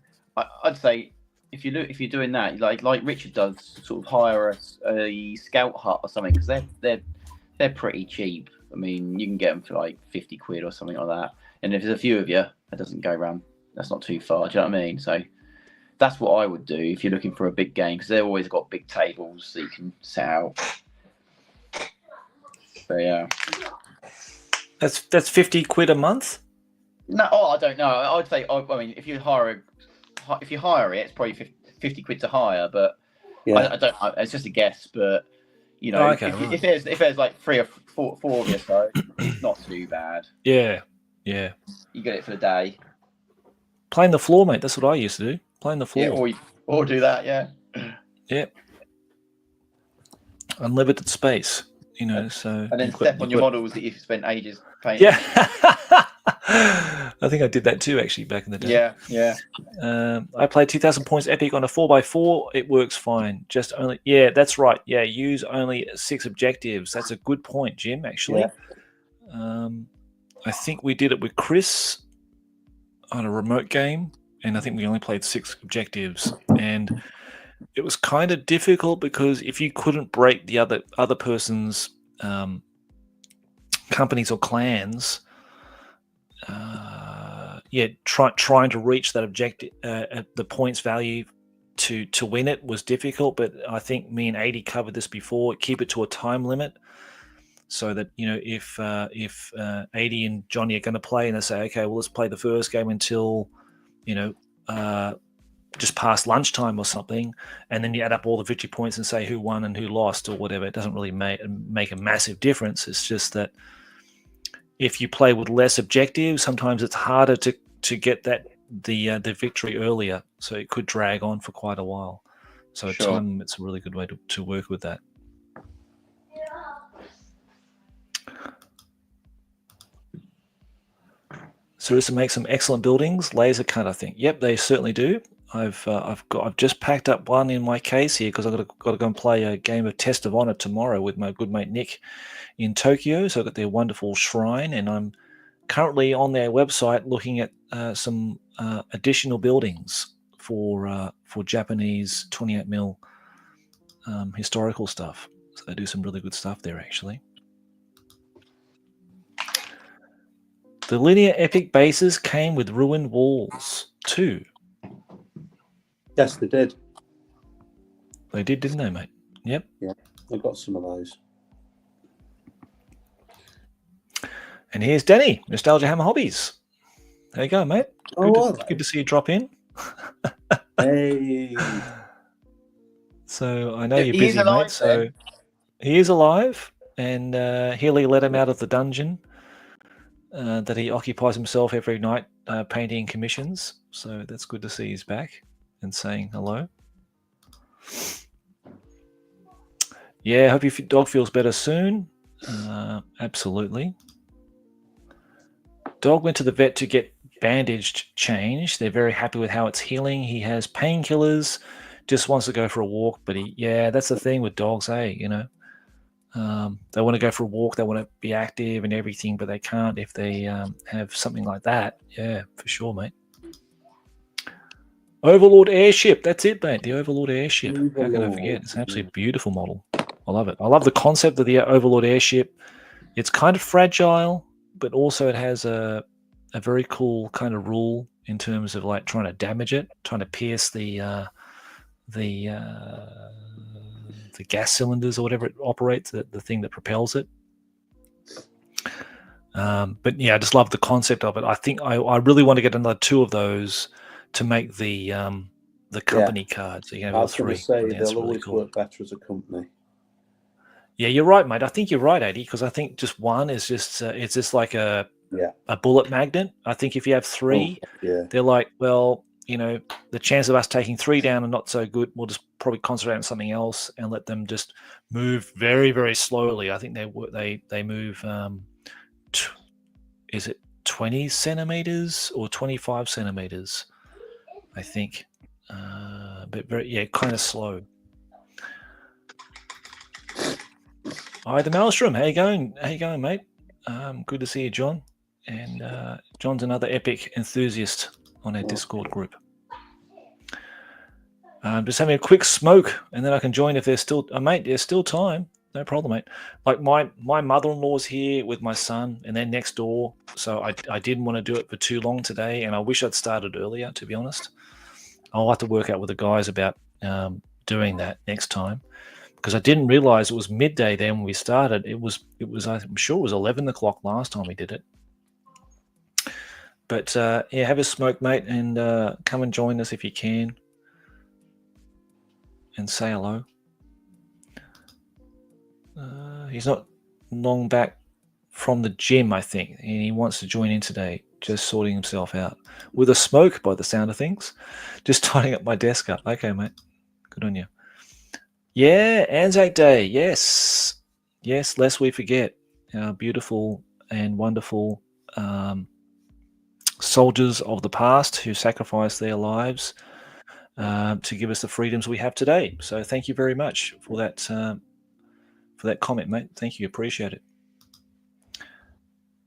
I'd say if you're doing that, like Richard does, sort of hire a scout hut or something, because they're pretty cheap. I mean, you can get them for like 50 quid or something like that. And if there's a few of you, that doesn't go around. That's not too far. Do you know what I mean? So that's what I would do if you're looking for a big game, because they've always got big tables that you can set out. So yeah, that's 50 quid a month. No, I don't know. I'd say, I mean, if you hire it, it's probably 50 quid to hire. But yeah. I don't know. It's just a guess. But you know, if there's like 3 or 4 of you, so it's not too bad. Yeah. You get it for the day. Playing the floor, mate. That's what I used to do. Playing the floor. Yeah, or do that. Yeah. Yeah. Unlimited space. You know, so and then step on your models that you've spent ages painting. Yeah. I think I did that too, actually, back in the day. Yeah. I played 2,000 points epic on a 4x4. It works fine. Yeah, that's right. Yeah, use only 6 objectives. That's a good point, Jim, actually. Yeah. I think we did it with Chris on a remote game, and I think we only played 6 objectives. And it was kind of difficult because if you couldn't break the other person's companies or clans, trying to reach that objective, the points value to win it was difficult. But I think me and 80 covered this before. Keep it to a time limit, so that if 80 and Jonny are going to play, and they say, okay, well, let's play the first game until just past lunchtime or something, and then you add up all the victory points and say who won and who lost or whatever. It doesn't really make a massive difference. It's just that if you play with less objectives, sometimes it's harder to get the victory earlier, so it could drag on for quite a while. So sure. It's a really good way to work with that. Sarissa makes some excellent buildings. Laser cut, I think. Yep, they certainly do. I've just packed up one in my case here because I've got to go and play a game of Test of Honor tomorrow with my good mate Nick in Tokyo. So I've got their wonderful shrine, and I'm currently on their website looking at some additional buildings for Japanese 28mm historical stuff. So they do some really good stuff there, actually. The linear epic bases came with ruined walls too. Yes, they did. They did, didn't they, mate? Yep. Yeah, I got some of those. And here's Danny, Nostalgiahammer Hobbies. There you go, mate. Good to see you drop in. Hey. So I know you're busy, mate. So he is alive, and Healy let him out of the dungeon that he occupies himself every night painting commissions. So that's good to see he's back and saying hello. Yeah, hope your dog feels better soon. Absolutely. Dog went to the vet to get bandaged changed. They're very happy with how it's healing. He has painkillers, just wants to go for a walk. But that's the thing with dogs, you know. They want to go for a walk, they want to be active and everything, but they can't if they have something like that. Yeah, for sure, mate. Overlord Airship, that's it, mate. The Overlord Airship. How can I forget? It's an absolutely beautiful model. I love it. I love the concept of the Overlord Airship. It's kind of fragile, but also it has a very cool kind of rule in terms of like trying to damage it, trying to pierce the gas cylinders or whatever it operates, the thing that propels it. But yeah, I just love the concept of it. I think I really want to get another 2 of those to make the company cards. So you have 3. I was going to say they'll always work better as a company. Yeah, you're right, mate. I think you're right, Eddie, because I think just one is just it's just like a bullet magnet. I think if you have 3, they're like, well, you know, the chance of us taking 3 down are not so good. We'll just probably concentrate on something else and let them just move very, very slowly. I think they move. Is it 20 centimeters or 25 centimeters? I think, but very kind of slow. Hi, the Maelstrom. How you going? How you going, mate? Good to see you, John. And John's another epic enthusiast on our Discord group. Just having a quick smoke, and then I can join if there's still, mate. There's still time. No problem, mate. Like my mother-in-law's here with my son, and they're next door. So I didn't want to do it for too long today, and I wish I'd started earlier. To be honest, I'll have to work out with the guys about doing that next time, because I didn't realize it was midday then when we started. It was. I'm sure it was 11 o'clock last time we did it. But have a smoke, mate, and come and join us if you can, and say hello. He's not long back from the gym, I think, and he wants to join in today, just sorting himself out. With a smoke, by the sound of things. Just tidying up my desk up. Okay, mate. Good on you. Yeah, Anzac Day. Yes. Yes, lest we forget our beautiful and wonderful soldiers of the past who sacrificed their lives to give us the freedoms we have today. So thank you very much for that comment, mate. Thank you. Appreciate it.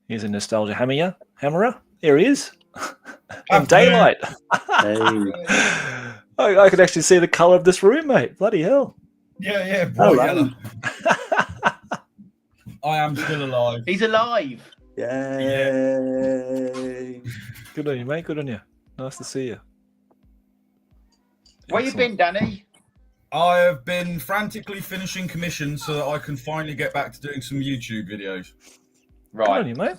Here's a nostalgia hammerer. There he is. In daylight. I could actually see the colour of this room, mate. Bloody hell. Yeah, bright yellow. I am still alive. He's alive. Yay. Good on you, mate. Good on you. Nice to see you. Where you been, Danny? I have been frantically finishing commissions so that I can finally get back to doing some YouTube videos. Right. Good on you, mate.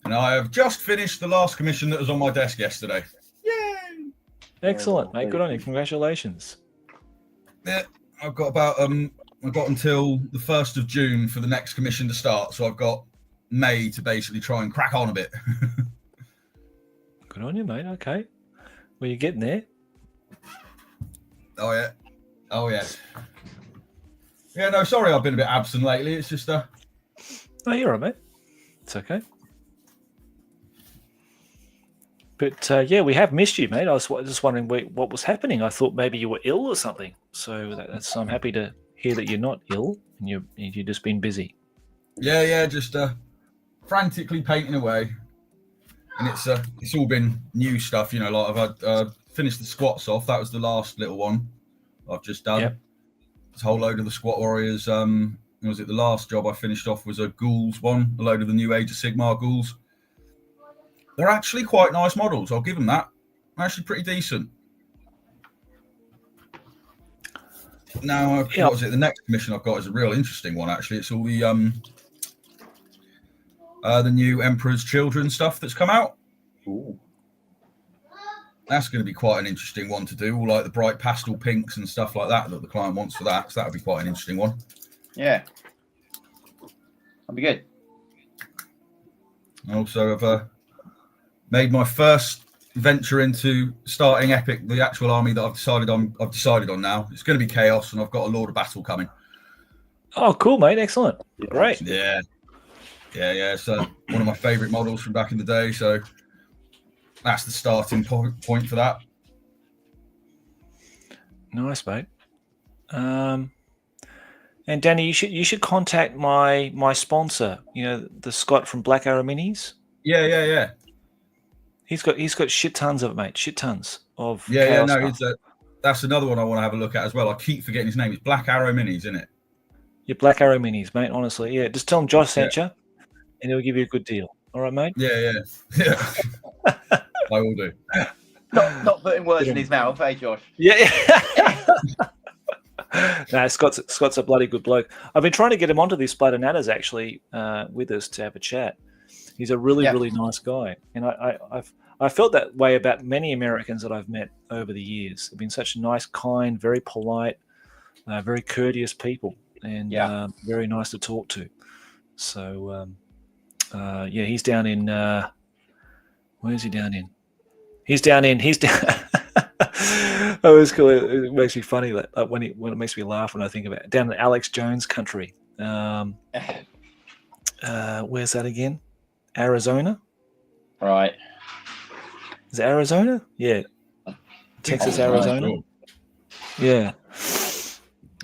And I have just finished the last commission that was on my desk yesterday. Yay! Excellent, mate. Good on you. Congratulations. Yeah, I've got I've got until the 1st of June for the next commission to start. So I've got May to basically try and crack on a bit. Good on you, mate. Okay. Well, you're getting there. Oh, yeah. Yeah, no, sorry I've been a bit absent lately. It's just... No, you're all right, mate. It's okay. But, we have missed you, mate. I was just wondering what was happening. I thought maybe you were ill or something. So I'm happy to hear that you're not ill and you've just been busy. Yeah, just frantically painting away. And it's all been new stuff, you know, like I've had... finished the squats off. That was the last little one I've just done. Yep. It's a whole load of the squat warriors. Was it the last job I finished off was a ghouls one, a load of the new Age of Sigmar ghouls. They're actually quite nice models. I'll give them that. Actually pretty decent. Now, what was it? The next commission I've got is a real interesting one, actually. It's all the new Emperor's Children stuff that's come out. Ooh. That's going to be quite an interesting one to do. All like the bright pastel pinks and stuff like that the client wants for that. So that would be quite an interesting one. Yeah. That'd be good. I also have made my first venture into starting Epic, the actual army that I've decided on now. It's going to be Chaos, and I've got a Lord of Battle coming. Oh, cool, mate. Excellent. Great. Yeah. So one of my favourite models from back in the day. So that's the starting point for that. Nice, mate. And Danny, you should contact my sponsor. You know, the Scott from Black Arrow Minis. Yeah. He's got shit tons of it, mate. Shit tons of Yeah. Chaos No, stuff. that's another one I want to have a look at as well. I keep forgetting his name. It's Black Arrow Minis, isn't it? Your Black Arrow Minis, mate. Honestly, yeah. Just tell him Josh sent you, and he'll give you a good deal. All right, mate. Yeah. I will do. Not putting words in his mouth, hey Josh. Yeah. No, Scott's a bloody good bloke. I've been trying to get him onto these Splatter Natters actually with us to have a chat. He's a really nice guy, and I felt that way about many Americans that I've met over the years. They've been such nice, kind, very polite, very courteous people, and very nice to talk to. So he's down in where's he down in? He's down. Oh, it's cool. It makes me funny that when it makes me laugh when I think about it. Down in Alex Jones country. Where's that again? Arizona. Right. Is it Arizona? Yeah. Texas, Arizona. Cool. Yeah.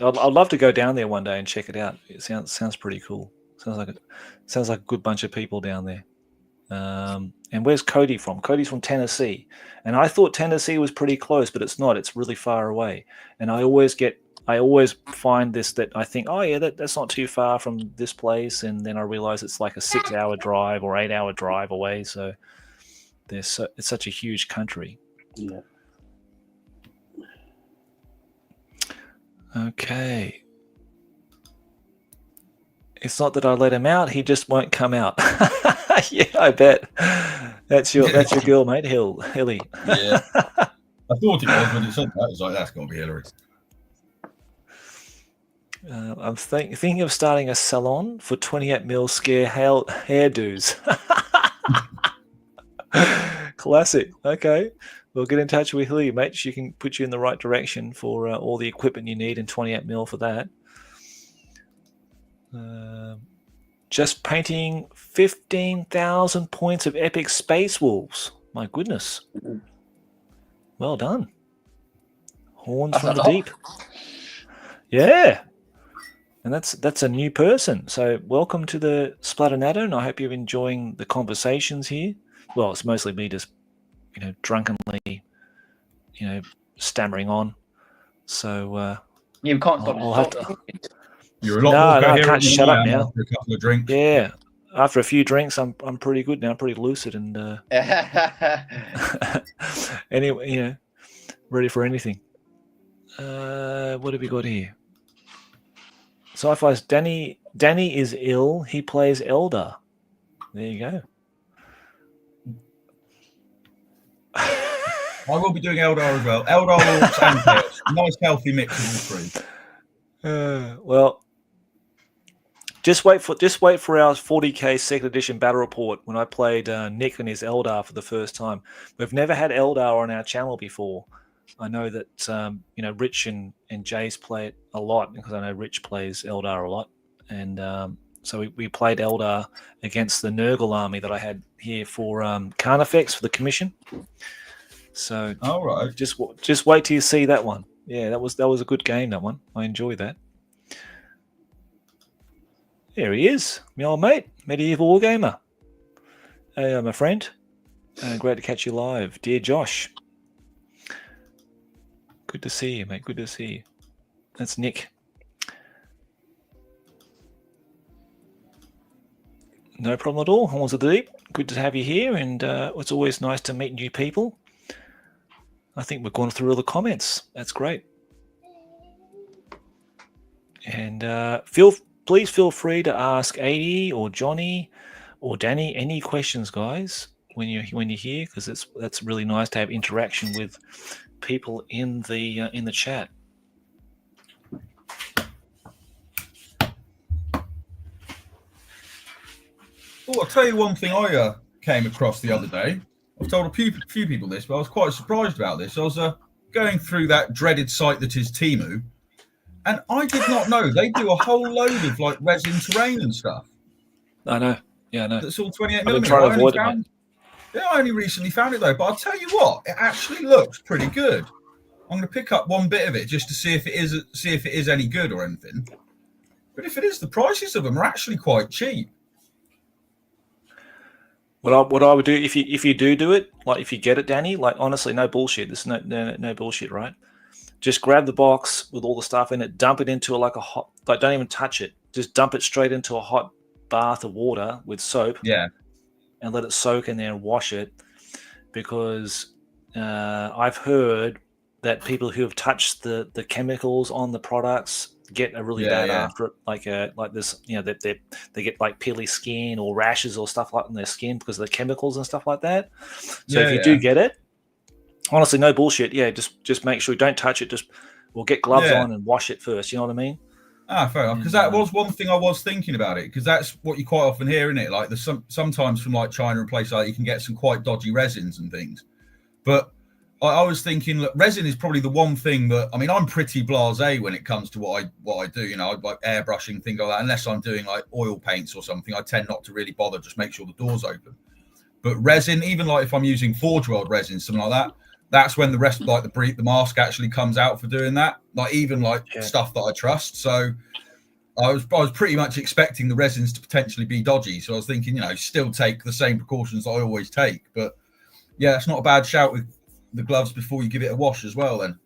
I'd love to go down there one day and check it out. It sounds pretty cool. Sounds like a good bunch of people down there. And where's Cody from? Cody's from Tennessee, and I thought Tennessee was pretty close, but it's not. It's really far away. And I always find this that I think, oh yeah, that's not too far from this place, and then I realize it's like a 6-hour drive or 8-hour drive away. So it's such a huge country. Yeah. Okay. It's not that I let him out; he just won't come out. Yeah, I bet. That's your girl, mate, Hilly. Yeah. I thought it was when it said that. I was like, that's got to be Hillary. I'm thinking of starting a salon for 28mm scare hairdos. Classic. Okay. Well, get in touch with Hilly, mate. She can put you in the right direction for all the equipment you need and 28mm for that. Just painting 15,000 points of Epic Space Wolves. My goodness. Well done. Horns from the deep. Yeah. And that's a new person. So welcome to the Splatter Natter, and I hope you're enjoying the conversations here. Well, it's mostly me just, drunkenly, stammering on. So You can't stop. I'll have to. You're a lot more I coherent can't than shut I up am now. after a couple of drinks. Yeah, after a few drinks, I'm pretty good now. I'm pretty lucid and anyway, ready for anything. What have we got here? Sci-Fi's Danny is ill. He plays Eldar. There you go. I will be doing Eldar as well. Eldar, Orcs, and Chaos. Nice, healthy mix of all three. Well, just wait for our 40k second edition battle report when I played Nick and his Eldar for the first time. We've never had Eldar on our channel before. I know that Rich and Jace play it a lot because I know Rich plays Eldar a lot, and so we played Eldar against the Nurgle army that I had here for Carnifex for the commission. So all right, just wait till you see that one. Yeah, that was a good game, that one. I enjoyed that. There he is, my old mate, Medieval Wargamer. Hey, my friend. Great to catch you live. Dear Josh. Good to see you, mate. Good to see you. That's Nick. No problem at all. Horns of the Deep. Good to have you here, and it's always nice to meet new people. I think we've gone through all the comments. That's great. And please feel free to ask Eavy or Jonny or Danny any questions, guys. when you're here, because that's really nice to have interaction with people in the chat. Oh, I'll tell you one thing I came across the other day. I've told a few people this, but I was quite surprised about this. I was going through that dreaded site that is Temu, and I did not know they do a whole load of like resin terrain and stuff. I know. Yeah, I know. That's all 28 I've been millimeter. trying to avoid it, mate. Yeah, I only recently found it though. But I'll tell you what, it actually looks pretty good. I'm going to pick up one bit of it just to see if it is any good or anything. But if it is, the prices of them are actually quite cheap. What I would do if you do it, like if you get it, Danny, like honestly, no bullshit. This is no bullshit, right? Just grab the box with all the stuff in it, dump it into like a hot, like don't even touch it. Just dump it straight into a hot bath of water with soap. Yeah. And let it soak in there and wash it, because I've heard that people who have touched the chemicals on the products get a really bad after it, like this, that they get like peely skin or rashes or stuff like in their skin because of the chemicals and stuff like that. So if you do get it, honestly, no bullshit. Yeah, just make sure you don't touch it. We'll get gloves on and wash it first. You know what I mean? Ah, fair enough. Because that was one thing I was thinking about it. Because that's what you quite often hear, isn't it? Like there's sometimes from like China and places like that, you can get some quite dodgy resins and things. But I was thinking, look, resin is probably the one thing that, I mean, I'm pretty blasé when it comes to what I do. You know, like airbrushing, things like that. Unless I'm doing like oil paints or something, I tend not to really bother. Just make sure the door's open. But resin, even like if I'm using Forge World resin, something like that, that's when the rest, like the mask actually comes out for doing that. Like even like stuff that I trust. So I was pretty much expecting the resins to potentially be dodgy. So I was thinking, still take the same precautions that I always take. But yeah, it's not a bad shout with the gloves before you give it a wash as well then.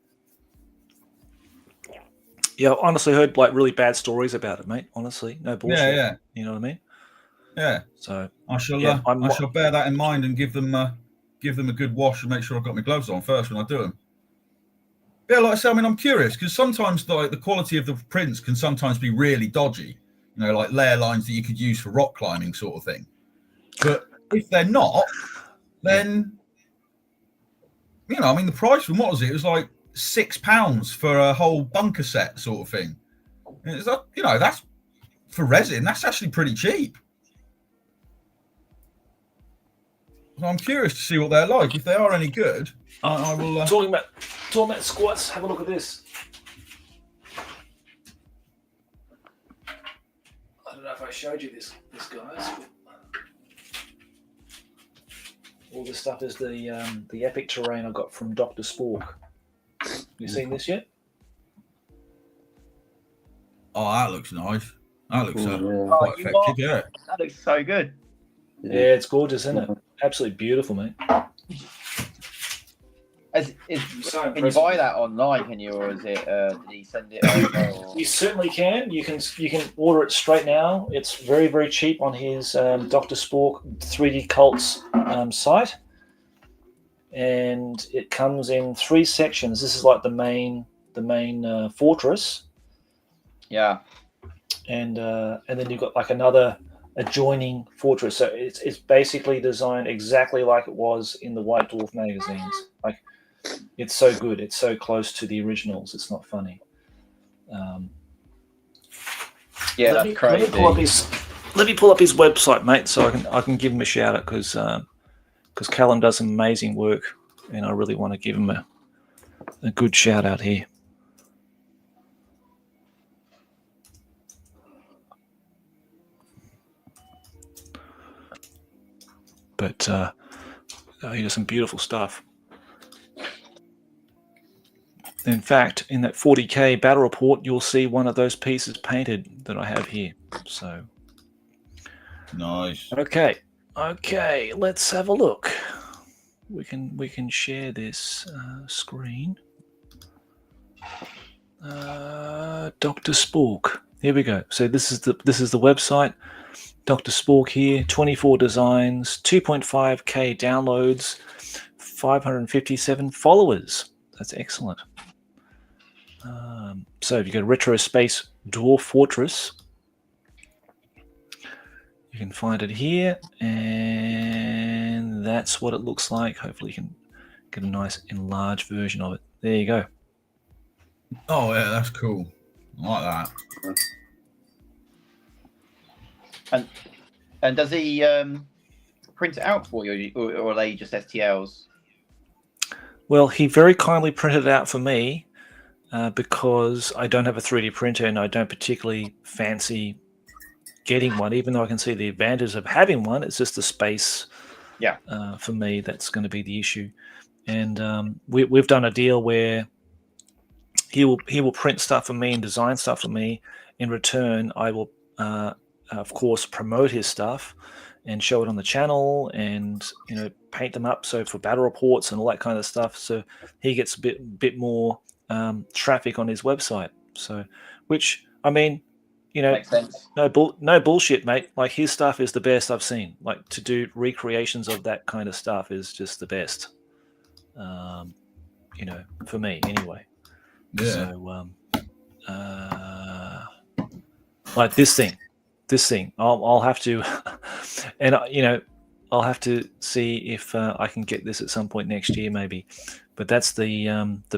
Yeah, I honestly heard like really bad stories about it, mate. Honestly, no bullshit. Yeah. You know what I mean? Yeah. So I shall bear that in mind and give them a good wash and make sure I've got my gloves on first when I do them. Yeah, like I say, I mean, I'm curious because sometimes the quality of the prints can sometimes be really dodgy, like layer lines that you could use for rock climbing sort of thing. But if they're not, then, I mean, the price from what was it? It was like £6 for a whole bunker set sort of thing. And it's like, that's for resin, that's actually pretty cheap. So I'm curious to see what they're like. If they are any good, I will. Talking about squats, have a look at this. I don't know if I showed you this guys. All this stuff is the epic terrain I got from Dr. Spork. You seen this yet? Oh, that looks nice. That looks quite effective. Yeah, that looks so good. Yeah, it's gorgeous, isn't it? Absolutely beautiful, mate. Can you buy that online? Can you, or is it? Did he send it over? Or? You certainly can. You can order it straight now. It's very, very cheap on his Dr. Spork 3D Cults site, and it comes in 3 sections. This is like the main fortress. Yeah. And then you've got like another adjoining fortress. So it's basically designed exactly like it was in the White Dwarf magazines. Like. It's so good. It's so close to the originals. It's not funny. That's crazy. Let me pull up his website, mate, so I can give him a shout out because Callum does some amazing work, and I really want to give him a good shout out here. But he does some beautiful stuff. In fact, in that 40k battle report, you'll see one of those pieces painted that I have here. So nice. Okay, let's have a look. We can share this screen. Dr. Spork. Here we go. So this is the website. Dr. Spork here. 24 designs, 2.5k downloads, 557 followers. That's excellent. So if you go to Retro Space Dwarf Fortress, you can find it here, and that's what it looks like. Hopefully you can get a nice enlarged version of it. There you go. Oh yeah, that's cool. I like that. And does he print it out for you, or are they just STLs? Well, he very kindly printed it out for me because I don't have a 3D printer and I don't particularly fancy getting one, even though I can see the advantage of having one. It's just the space for me that's going to be the issue. And we've done a deal where he will print stuff for me and design stuff for me. In return, I will, of course, promote his stuff and show it on the channel and, you know, paint them up. So for battle reports and all that kind of stuff. So he gets a bit more traffic on his website. So, which, I mean, you know, makes sense. No bullshit, mate. Like, his stuff is the best I've seen. Like, to do recreations of that kind of stuff is just the best. You know, for me anyway. Yeah. So, like this thing, I'll have to, and you know, I'll have to see if I can get this at some point next year, maybe. But that's the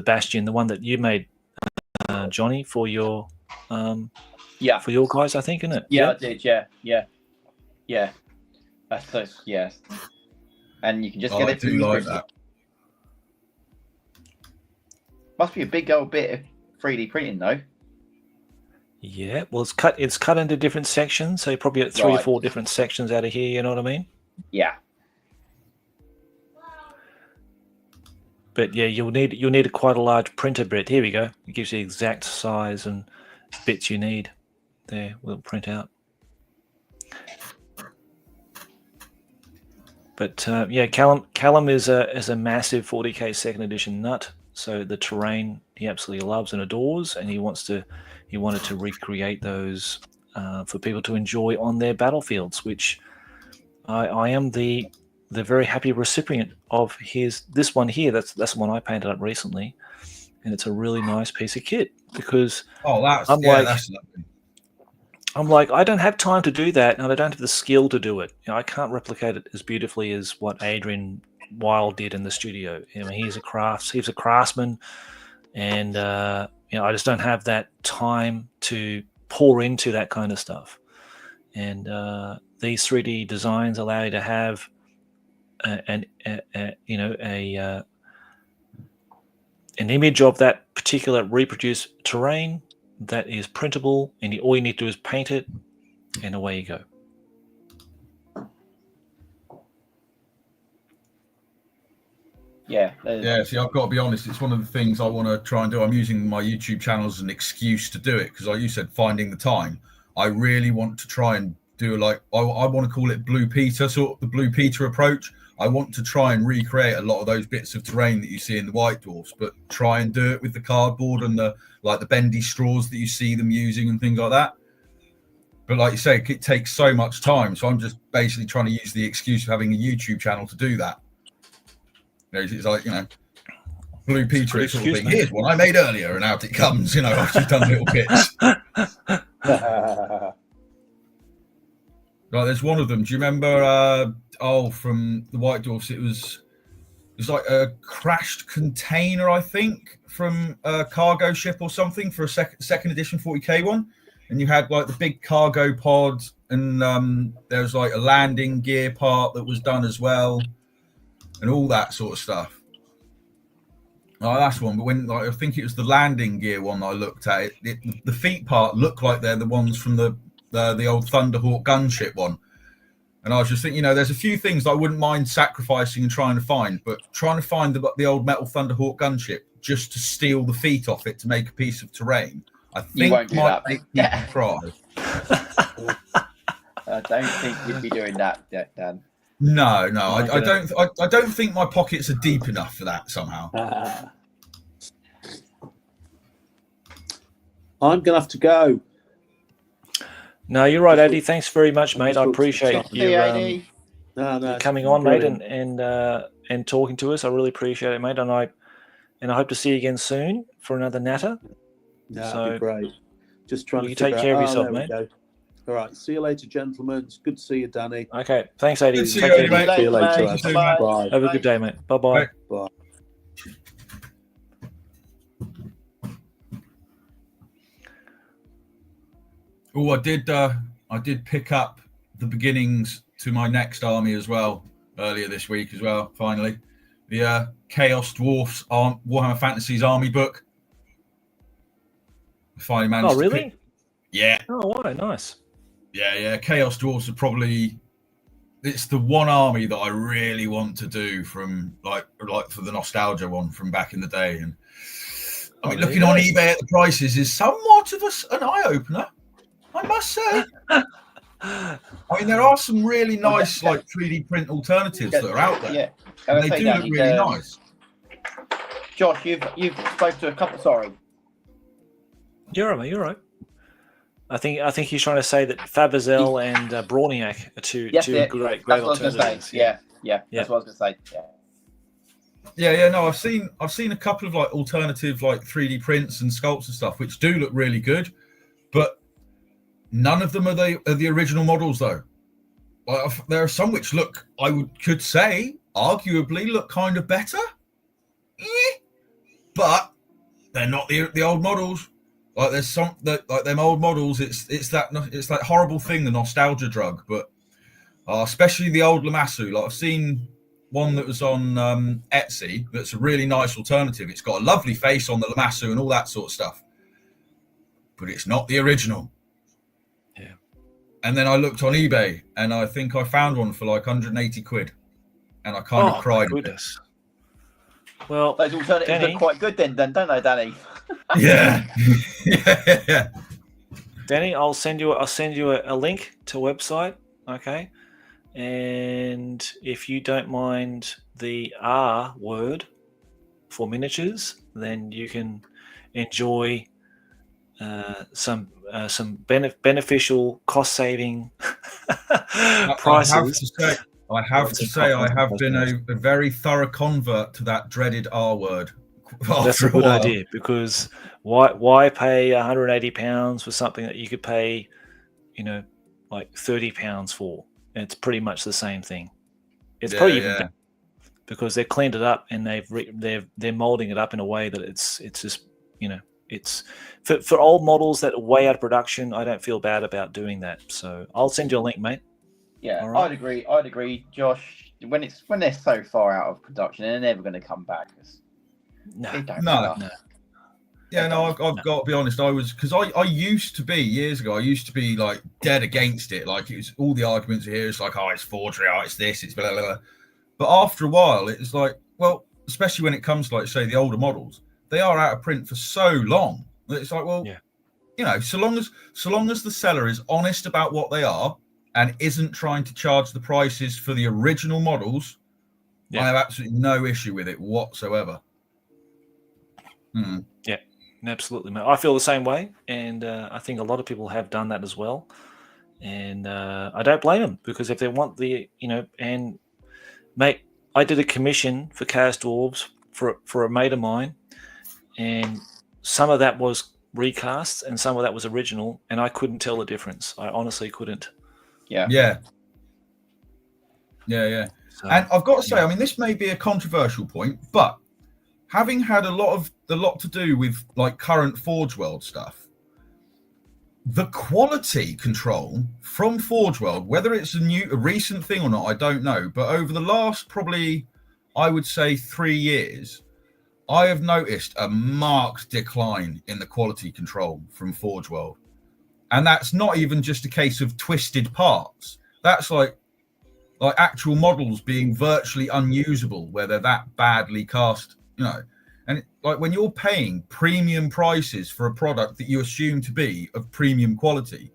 Bastion, the one that you made, Jonny, for your for your guys, I think, isn't it? Yeah, I did. Yeah. That's so, yes. And you can just get it to like that. Must be a big old bit of 3D printing, though. Yeah, well, it's cut into different sections, so you probably get 3 or 4 different sections out of here. You know what I mean? Yeah. But yeah, you'll need quite a large printer bit. Here we go. It gives you the exact size and bits you need. There, we'll print out. But yeah, Callum is a massive 40k second edition nut. So the terrain he absolutely loves and adores, and he wanted to recreate those for people to enjoy on their battlefields, which I am the very happy recipient of this one here. That's the one I painted up recently, and it's a really nice piece of kit because that's lovely. I'm like, I don't have time to do that, and I don't have the skill to do it. You know, I can't replicate it as beautifully as what Adrian Wild did in the studio. You know, he's a craftsman, and you know, I just don't have that time to pour into that kind of stuff. And these 3D designs allow you to have an image of that particular reproduced terrain that is printable, and all you need to do is paint it, and away you go. Yeah. See, I've got to be honest, it's one of the things I want to try and do. I'm using my YouTube channel as an excuse to do it because, like you said, finding the time. I really want to try and do, like, I want to call it Blue Peter, sort of the Blue Peter approach. I want to try and recreate a lot of those bits of terrain that you see in the White Dwarfs, but try and do it with the cardboard and the bendy straws that you see them using and things like that. But like you say, it takes so much time. So I'm just basically trying to use the excuse of having a YouTube channel to do that. You know, it's like, you know, Blue Peter is sort of thing. Here's one I made earlier, and out it comes, you know, after you've done little bits. Like, there's one of them. Do you remember? From the White Dwarfs, it was like a crashed container, I think, from a cargo ship or something for a second edition 40k one. And you had like the big cargo pod, and there was like a landing gear part that was done as well, and all that sort of stuff. Oh, that's one. But when I think it was the landing gear one I looked at, the feet part looked like they're the ones from the old Thunderhawk gunship one. And I was just thinking, you know, there's a few things that I wouldn't mind sacrificing and trying to find, but trying to find the old metal Thunderhawk gunship just to steal the feet off it to make a piece of terrain, I think might make me cry. I don't think you'd be doing that, Dan. No, I don't think my pockets are deep enough for that somehow. I'm gonna have to go. No, you're right, Eddie. Thanks very much, mate. I appreciate you coming on, mate, and talking to us. I really appreciate it, mate. And I hope to see you again soon for another Natter. That'd be great. Just trying to take care of yourself, mate. All right. See you later, gentlemen. It's good to see you, Danny. Okay. Thanks, AD. Good to see Take you, care. mate. See you later. Mate. lads. Bye. Bye. Have a good day, mate. Bye-bye. Bye. Bye. Oh, I did pick up the beginnings to my next army as well earlier this week as well. Finally, the Chaos Dwarfs Warhammer Fantasies army book. I finally managed. Oh, really? To pick... Yeah. Oh, wow. Nice. Yeah. Chaos Dwarfs are probably. It's the one army that I really want to do from like for the nostalgia one from back in the day. And I mean, looking on eBay at the prices is somewhat of an eye opener, I must say. I mean, there are some really nice like 3D print alternatives that are out there. Yeah, and they do look really nice. Josh, you've spoke to a couple. Sorry. You're right, mate. You're right. I think he's trying to say that Faberzel and Brawniak are two great alternatives. Yeah. That's what I was going to say. Yeah. No, I've seen a couple of like alternative like 3D prints and sculpts and stuff, which do look really good, but none of them are the original models though. Like, there are some which look, could say, arguably look kind of better, but they're not the old models. Like there's some that like them old models. It's that horrible thing, the nostalgia drug. But especially the old Lamassu. Like I've seen one that was on Etsy. That's a really nice alternative. It's got a lovely face on the Lamassu and all that sort of stuff. But it's not the original. Yeah. And then I looked on eBay and I think I found one for like 180 quid, and I kind of cried. Goodness. Well, those alternatives Danny, look quite good then, don't they, Danny? Yeah. Danny, I'll send you a link to a website, okay? And if you don't mind the R word for miniatures, then you can enjoy some beneficial cost-saving prices. I have to say, I have been a very thorough convert to that dreaded R word. That's a good idea, because why pay £180 for something that you could pay, like £30 for? And it's pretty much the same thing. It's probably even better because they've cleaned it up and they're molding it up in a way that it's just it's for old models that are way out of production. I don't feel bad about doing that. So I'll send you a link, mate. Yeah, right. I'd agree, Josh. When they're so far out of production, they're never going to come back. No. Yeah, no, I've got to be honest. I used to be years ago. I used to be like dead against it. Like it was all the arguments here. It's like, oh, it's forgery. Oh, it's this. It's blah blah blah. But after a while, it's like, well, especially when it comes to like say the older models, they are out of print for so long. It's like, well, so long as the seller is honest about what they are and isn't trying to charge the prices for the original models, I have absolutely no issue with it whatsoever. Yeah, absolutely, mate. I feel the same way, and I think a lot of people have done that as well. And I don't blame them, because if they want and mate, I did a commission for Chaos Dwarves for a mate of mine, and some of that was recast and some of that was original, and I couldn't tell the difference. I honestly couldn't. Yeah. So, and I've got to say, I mean, this may be a controversial point, but having had a lot to do with like current Forge World stuff, the quality control from Forge World, whether it's a recent thing or not, I don't know, but over the last probably, I would say 3 years, I have noticed a marked decline in the quality control from Forge World. And that's not even just a case of twisted parts. That's like actual models being virtually unusable where they're that badly cast, And like when you're paying premium prices for a product that you assume to be of premium quality,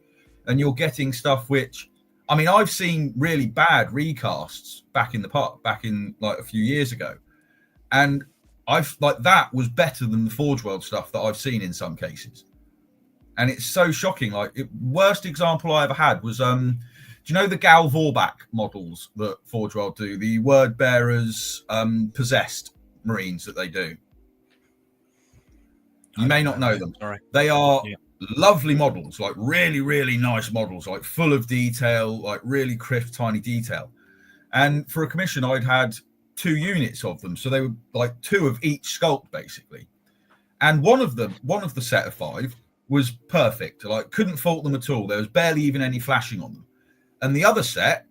and you're getting stuff which, I mean, I've seen really bad recasts back in like a few years ago, and I've like that was better than the Forge World stuff that I've seen in some cases. And it's so shocking. Like worst example I ever had was, do you know the Gal Vorbak models that Forge World do? The Word Bearers possessed Marines that they do. You may not know them. Sorry. They are lovely models, like really, really nice models, like full of detail, like really crisp, tiny detail. And for a commission, I'd had 2 units of them. So they were like 2 of each sculpt, basically. And one of the set of 5 was perfect. Like, couldn't fault them at all. There was barely even any flashing on them. And the other set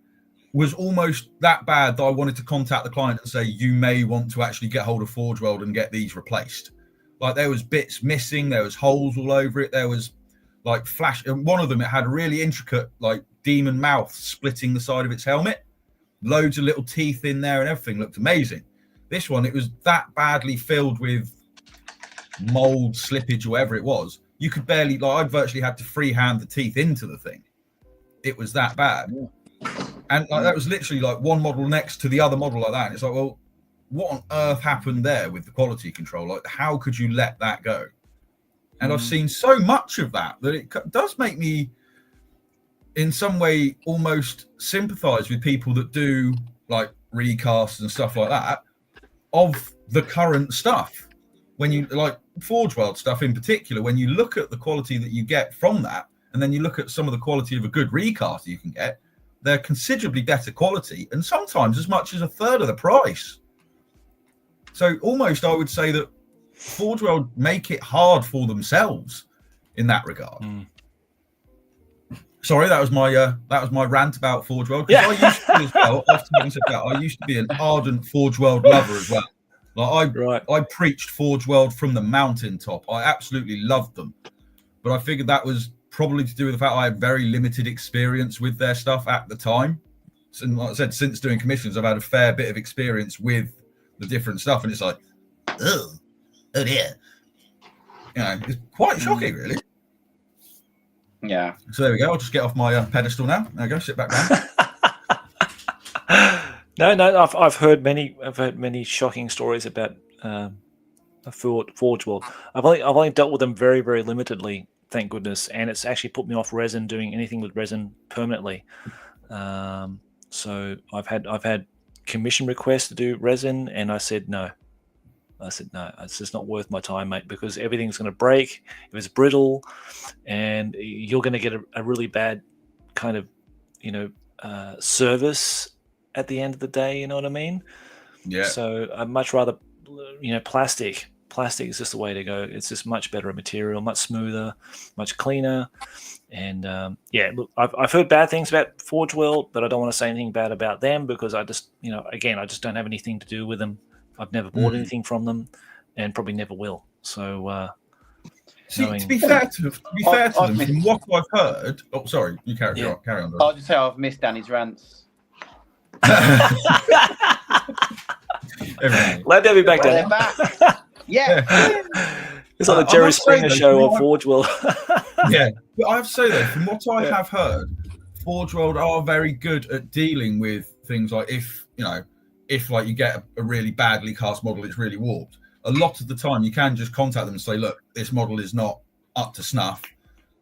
was almost that bad that I wanted to contact the client and say, you may want to actually get hold of Forge World and get these replaced. Like, there was bits missing, there was holes all over it, there was like flash. And one of them, it had a really intricate like demon mouth splitting the side of its helmet, loads of little teeth in there, and everything looked amazing. This one, it was that badly filled with mold, slippage, or whatever it was. You could barely, like, I'd virtually had to freehand the teeth into the thing. It was that bad. And like, that was literally like one model next to the other model like that. And it's like, well, what on earth happened there with the quality control? Like, how could you let that go? And I've seen so much of that it does make me, in some way, almost sympathize with people that do like recasts and stuff like that of the current stuff. When you like Forge World stuff in particular, when you look at the quality that you get from that, and then you look at some of the quality of a good recast you can get, they're considerably better quality, and sometimes as much as a third of the price. So almost I would say that Forge World make it hard for themselves in that regard. Sorry, that was my rant about Forge World. Because I used to be as well. I used to be an ardent Forge World lover as well. Like I preached Forge World from the mountaintop. I absolutely loved them, but I figured that was probably to do with the fact I had very limited experience with their stuff at the time. And like I said, since doing commissions, I've had a fair bit of experience with the different stuff, and it's like, oh dear, you know, it's quite shocking, really. Yeah. So there we go. I'll just get off my pedestal now. There we go. Sit back down. No. I've heard many shocking stories about Forge World. I've only dealt with them very, very limitedly, thank goodness, and it's actually put me off resin, doing anything with resin permanently. So I've had commission requests to do resin, and I said no. It's just not worth my time, mate, because everything's going to break if it's brittle, and you're going to get a really bad kind of, service at the end of the day. You know what I mean? Yeah. So I'd much rather, plastic. Plastic is just the way to go. It's just much better material, much smoother, much cleaner. And look, I've heard bad things about Forge World, but I don't want to say anything bad about them because I just, I just don't have anything to do with them. I've never bought anything from them, and probably never will. So, to be fair to them, from what I've heard. Oh, sorry, you carry on. I'll just say I've missed Danny's rants. Glad to have you back, Danny. Back. Yeah. It's like the Jerry Springer show on Forge World. Yeah, but I have to say though, from what I have heard, Forge World are very good at dealing with things like if like you get a really badly cast model, it's really warped. A lot of the time, you can just contact them and say, "Look, this model is not up to snuff."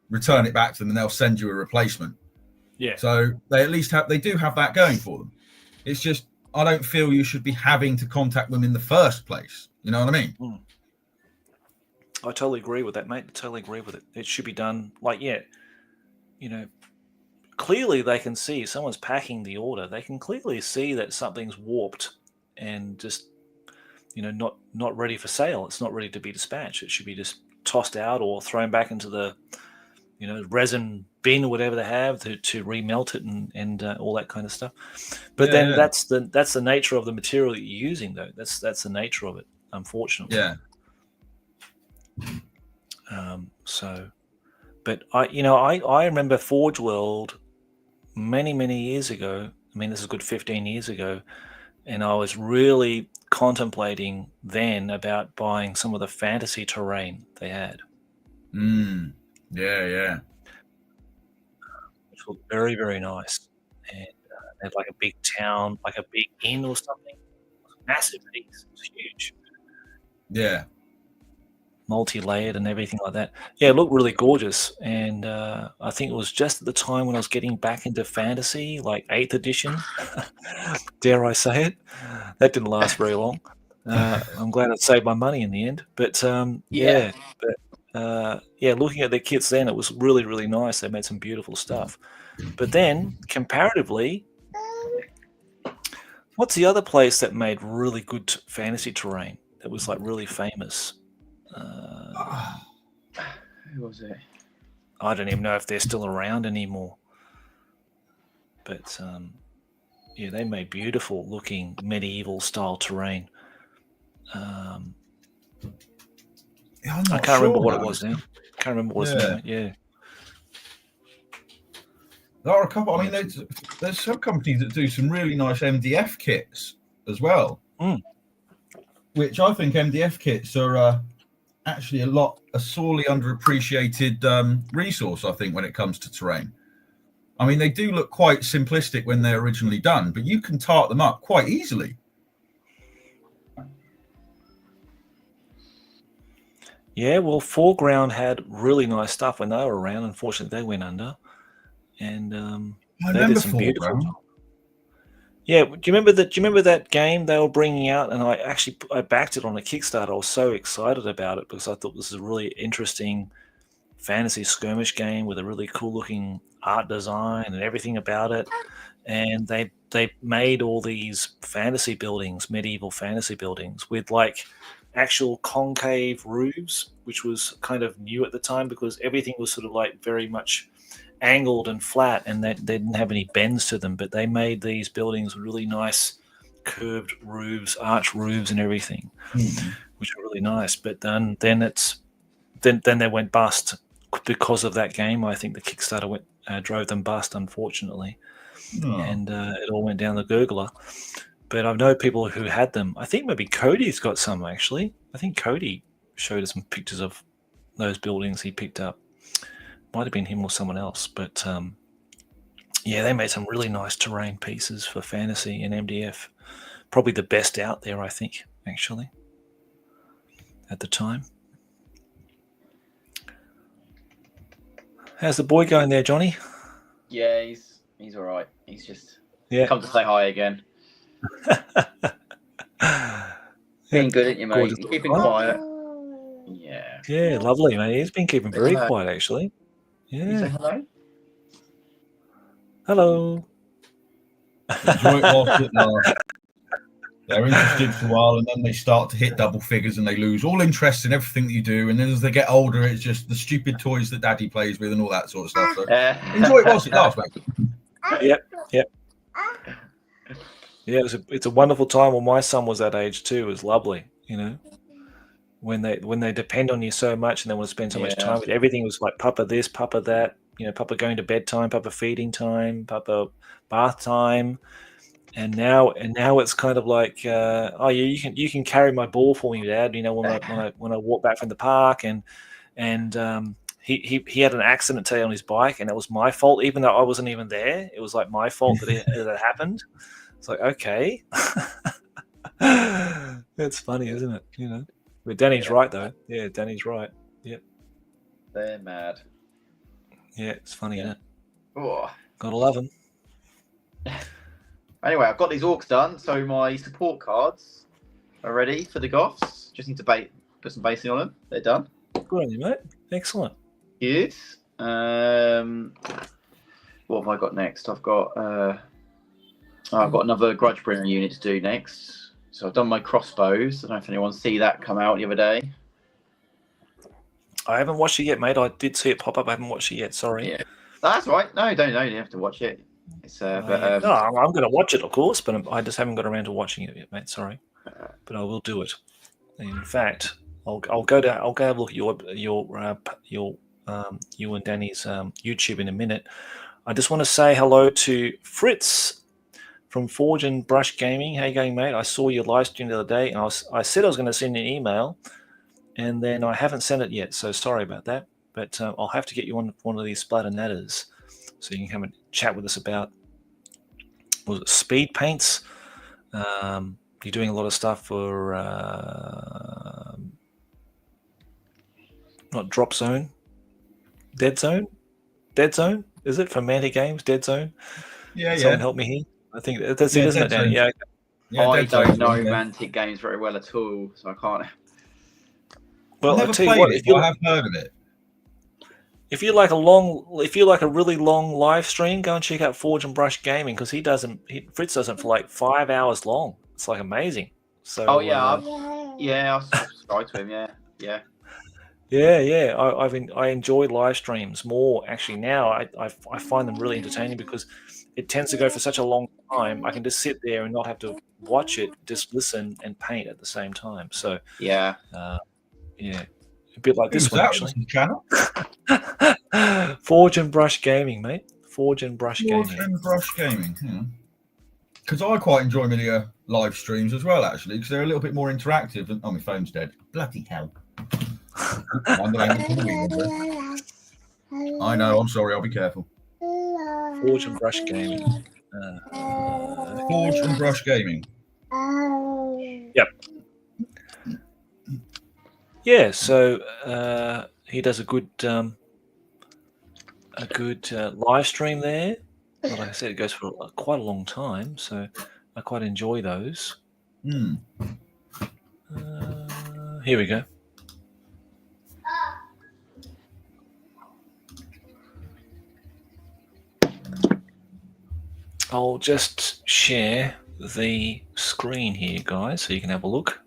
Return it back to them, and they'll send you a replacement. Yeah. So they at least do have that going for them. It's just I don't feel you should be having to contact them in the first place. You know what I mean? I totally agree with that, mate. I totally agree with it. It should be done clearly they can see someone's packing the order. They can clearly see that something's warped and just, not ready for sale. It's not ready to be dispatched. It should be just tossed out or thrown back into the, resin bin or whatever they have to remelt it and all that kind of stuff. But that's the nature of the material that you're using, though. That's the nature of it, unfortunately. Yeah. But I remember Forge World many years ago. I mean, this is a good 15 years ago, and I was really contemplating then about buying some of the fantasy terrain they had. Yeah. Which was very, very nice, and they had like a big town, like a big inn or something. It was a massive piece. It was huge. Yeah. Multi-layered and everything like that. Yeah, it looked really gorgeous. And I think it was just at the time when I was getting back into fantasy, like 8th edition. Dare I say it? That didn't last very long. I'm glad I saved my money in the end. But looking at their kits then, it was really, really nice. They made some beautiful stuff. But then, comparatively, what's the other place that made really good fantasy terrain that was like really famous? Who was it? I don't even know if they're still around anymore. But they made beautiful looking medieval style terrain. I can't remember what it was now. Can't remember what it was now. Yeah. There are a couple. I mean, there's some companies that do some really nice MDF kits as well, which I think MDF kits are actually a sorely underappreciated resource. I think when it comes to terrain. I mean, they do look quite simplistic when they're originally done, but you can tart them up quite easily. Yeah, well, Foreground had really nice stuff when they were around. Unfortunately, they went under. And they did some beautiful. Yeah, do you remember that game they were bringing out? And I backed it on a Kickstarter. I was so excited about it because I thought this is a really interesting fantasy skirmish game with a really cool looking art design and everything about it. And they made all these fantasy buildings, medieval fantasy buildings, with like actual concave roofs, which was kind of new at the time because everything was sort of like very much angled and flat, and they didn't have any bends to them. But they made these buildings with really nice curved roofs, arch roofs, and everything, which are really nice. But then they went bust because of that game. I think the Kickstarter drove them bust, unfortunately, and it all went down the gurgler. But I know people who had them. I think maybe Cody's got some, actually. I think Cody showed us some pictures of those buildings he picked up. Might have been him or someone else. But, they made some really nice terrain pieces for fantasy and MDF. Probably the best out there, I think, actually, at the time. How's the boy going there, Jonny? Yeah, he's all right. He's just come to say hi again. Being good at you, mate. Keeping quiet. Yeah. Yeah, lovely, mate. He's been keeping very quiet, actually. Yeah. You say hello? Hello. Enjoy it whilst it lasts. They're interested for a while, and then they start to hit double figures, and they lose all interest in everything that you do. And then as they get older, it's just the stupid toys that Daddy plays with and all that sort of stuff. So enjoy it whilst it lasts, mate. Yep. Yeah, it's a wonderful time when my son was that age too. It was lovely, when they depend on you so much and they want to spend so much time with everything. Was like Papa this, Papa that, Papa going to bedtime, Papa feeding time, Papa bath time, and now it's kind of like, you can carry my ball for me, Dad. When I walk back from the park, and he had an accident today on his bike, and it was my fault, even though I wasn't even there. It was like my fault that it happened. It's like, okay. It's funny, isn't it? But Danny's right, though. Yeah, Danny's right. Yep. They're mad. Yeah, it's funny, isn't it? Oh. Gotta love them. Anyway, I've got these orcs done, so my support cards are ready for the Goths. Just need to put some basing on them. They're done. Good on you, mate. Excellent. Good. What have I got next? I've got another Grudgebringer unit to do next. So I've done my crossbows. I don't know if anyone see that come out the other day. I haven't watched it yet, mate. I did see it pop up. I haven't watched it yet. Sorry. Yeah, that's right. No, don't know. You have to watch it. It's no, I'm going to watch it, of course, but I just haven't got around to watching it yet, mate. Sorry, but I will do it. In fact, I'll go have a look at you and Danny's YouTube in a minute. I just want to say hello to Fritz from Forge and Brush Gaming. How you going, mate? I saw your live stream the other day, and I said I was going to send you an email, and then I haven't sent it yet, so sorry about that. But I'll have to get you on one of these Splatter Natters, so you can come and chat with us about speed paints. You're doing a lot of stuff for not Drop Zone, Dead Zone. Is it for Mantic Games? Dead Zone. Yeah. Someone help me here. I think that's it, isn't it, Danny? Yeah. I don't know Mantic Games very well at all, so I can't. Well, I've I'll never tell you played what, it, but I have heard of it. if you like a really long live stream, go and check out Forge and Brush Gaming because Fritz doesn't for like 5 hours long. It's like amazing. So I'll subscribe to him. Yeah. I enjoy live streams more actually now. I find them really entertaining because it tends to go for such a long time. I can just sit there and not have to watch it, just listen and paint at the same time. So Yeah. A bit like this one actually. Channel? Forge and Brush Gaming, mate. Forge and Brush Gaming. Forge and Brush Gaming. Because I quite enjoy my live streams as well, actually, because they're a little bit more interactive. Oh, my phone's dead. Bloody hell. I know, I'm sorry, I'll be careful. Forge and Brush Gaming. Forge and Brush Gaming. Yep. Yeah, so he does a good live stream there. Like I said, it goes for quite a long time, so I quite enjoy those. Here we go. I'll just share the screen here, guys, so you can have a look.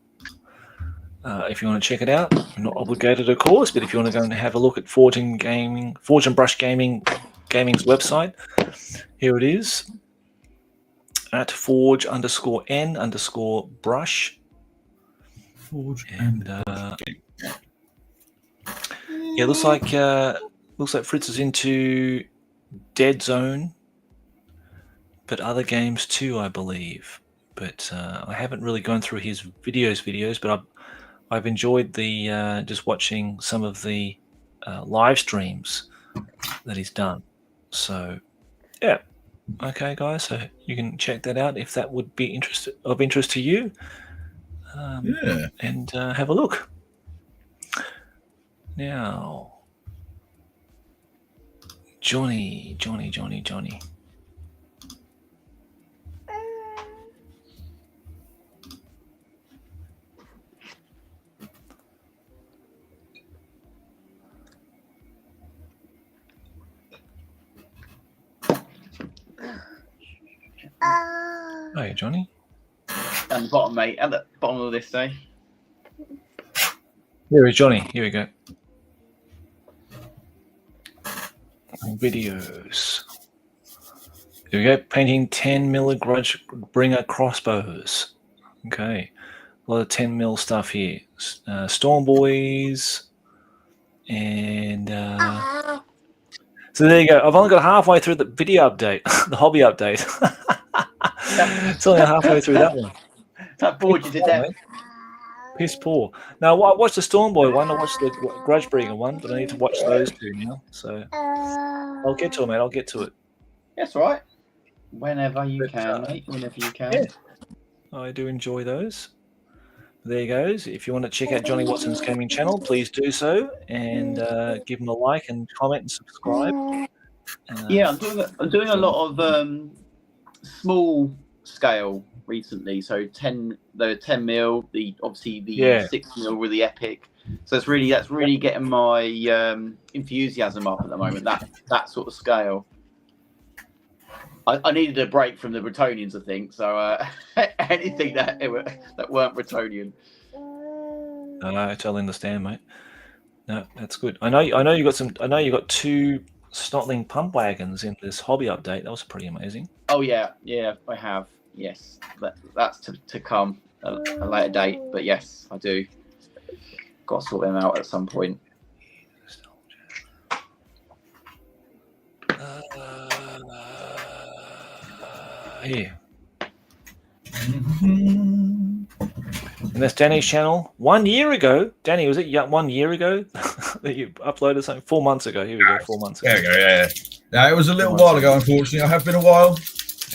If you want to check it out, you're not obligated, of course, but if you want to go and have a look at Forge and Brush Gaming's website, here it is at forge_n_brush. Forge and it looks like Fritz is into Dead Zone, but other games too, I believe. But I haven't really gone through his videos, but I've enjoyed the just watching some of the live streams that he's done. So, yeah, okay, guys. So you can check that out if that would be of interest to you. And have a look. Now, Jonny. Hey, Jonny. Down the bottom, mate. At the bottom of this day. Here is Jonny. Here we go. Videos. Here we go. Painting 10mm Grudge Bringer crossbows. Okay. A lot of 10mm stuff here. Storm Boys. And so there you go. I've only got halfway through the video update, the hobby update. It's only halfway through that one. That bored you to death. Piss poor. Now, I watched the Storm Boy one. I watched the Grudge Bringer one, but I need to watch those two now. So I'll get to it, mate. I'll get to it. That's right. Whenever you can, mate. Whenever you can. Yeah. I do enjoy those. There you go. If you want to check out Jonny Watson's gaming channel, please do so, and give him a like and comment and subscribe. I'm doing a lot of small scale recently. So 10mm, the 6mm with the epic. So that's really getting my enthusiasm up at the moment. That sort of scale. I needed a break from the Bretonians, I think. So anything that weren't Bretonian. I totally understand, mate. No, that's good. I know you got some. I know you got 2 Snotling pump wagons in this hobby update. That was pretty amazing. Oh yeah, I have. Yes, that's to come at a later date. But yes, I do. Got to sort them out at some point. Here. And that's Danny's channel. 1 year ago, Danny, was it 1 year ago that you uploaded something? 4 months ago. Here we go. 4 months ago. There we go. Yeah. It was a little while ago. Unfortunately, I have been a while.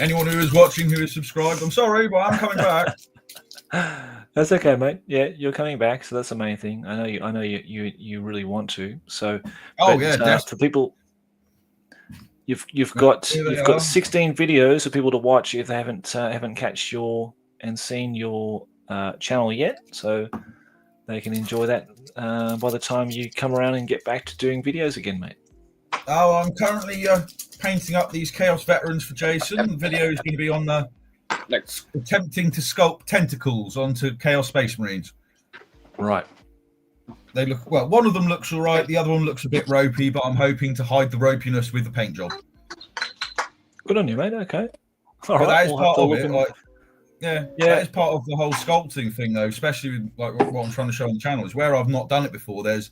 Anyone who is watching, who is subscribed, I'm sorry, but I'm coming back. That's okay, mate. Yeah, you're coming back, so that's the main thing. I know you really want to. So, for people, you've got 16 videos for people to watch if they haven't catched and seen your channel yet. So they can enjoy that by the time you come around and get back to doing videos again, mate? Oh, I'm currently painting up these Chaos Veterans for Jason. The video is going to be on attempting to sculpt tentacles onto Chaos Space Marines. Right. They look well. One of them looks all right. The other one looks a bit ropey, but I'm hoping to hide the ropiness with the paint job. Good on you, mate. Okay. All right. That is part of it. Yeah. That is part of the whole sculpting thing, though. Especially with what I'm trying to show on the channel is where I've not done it before. There's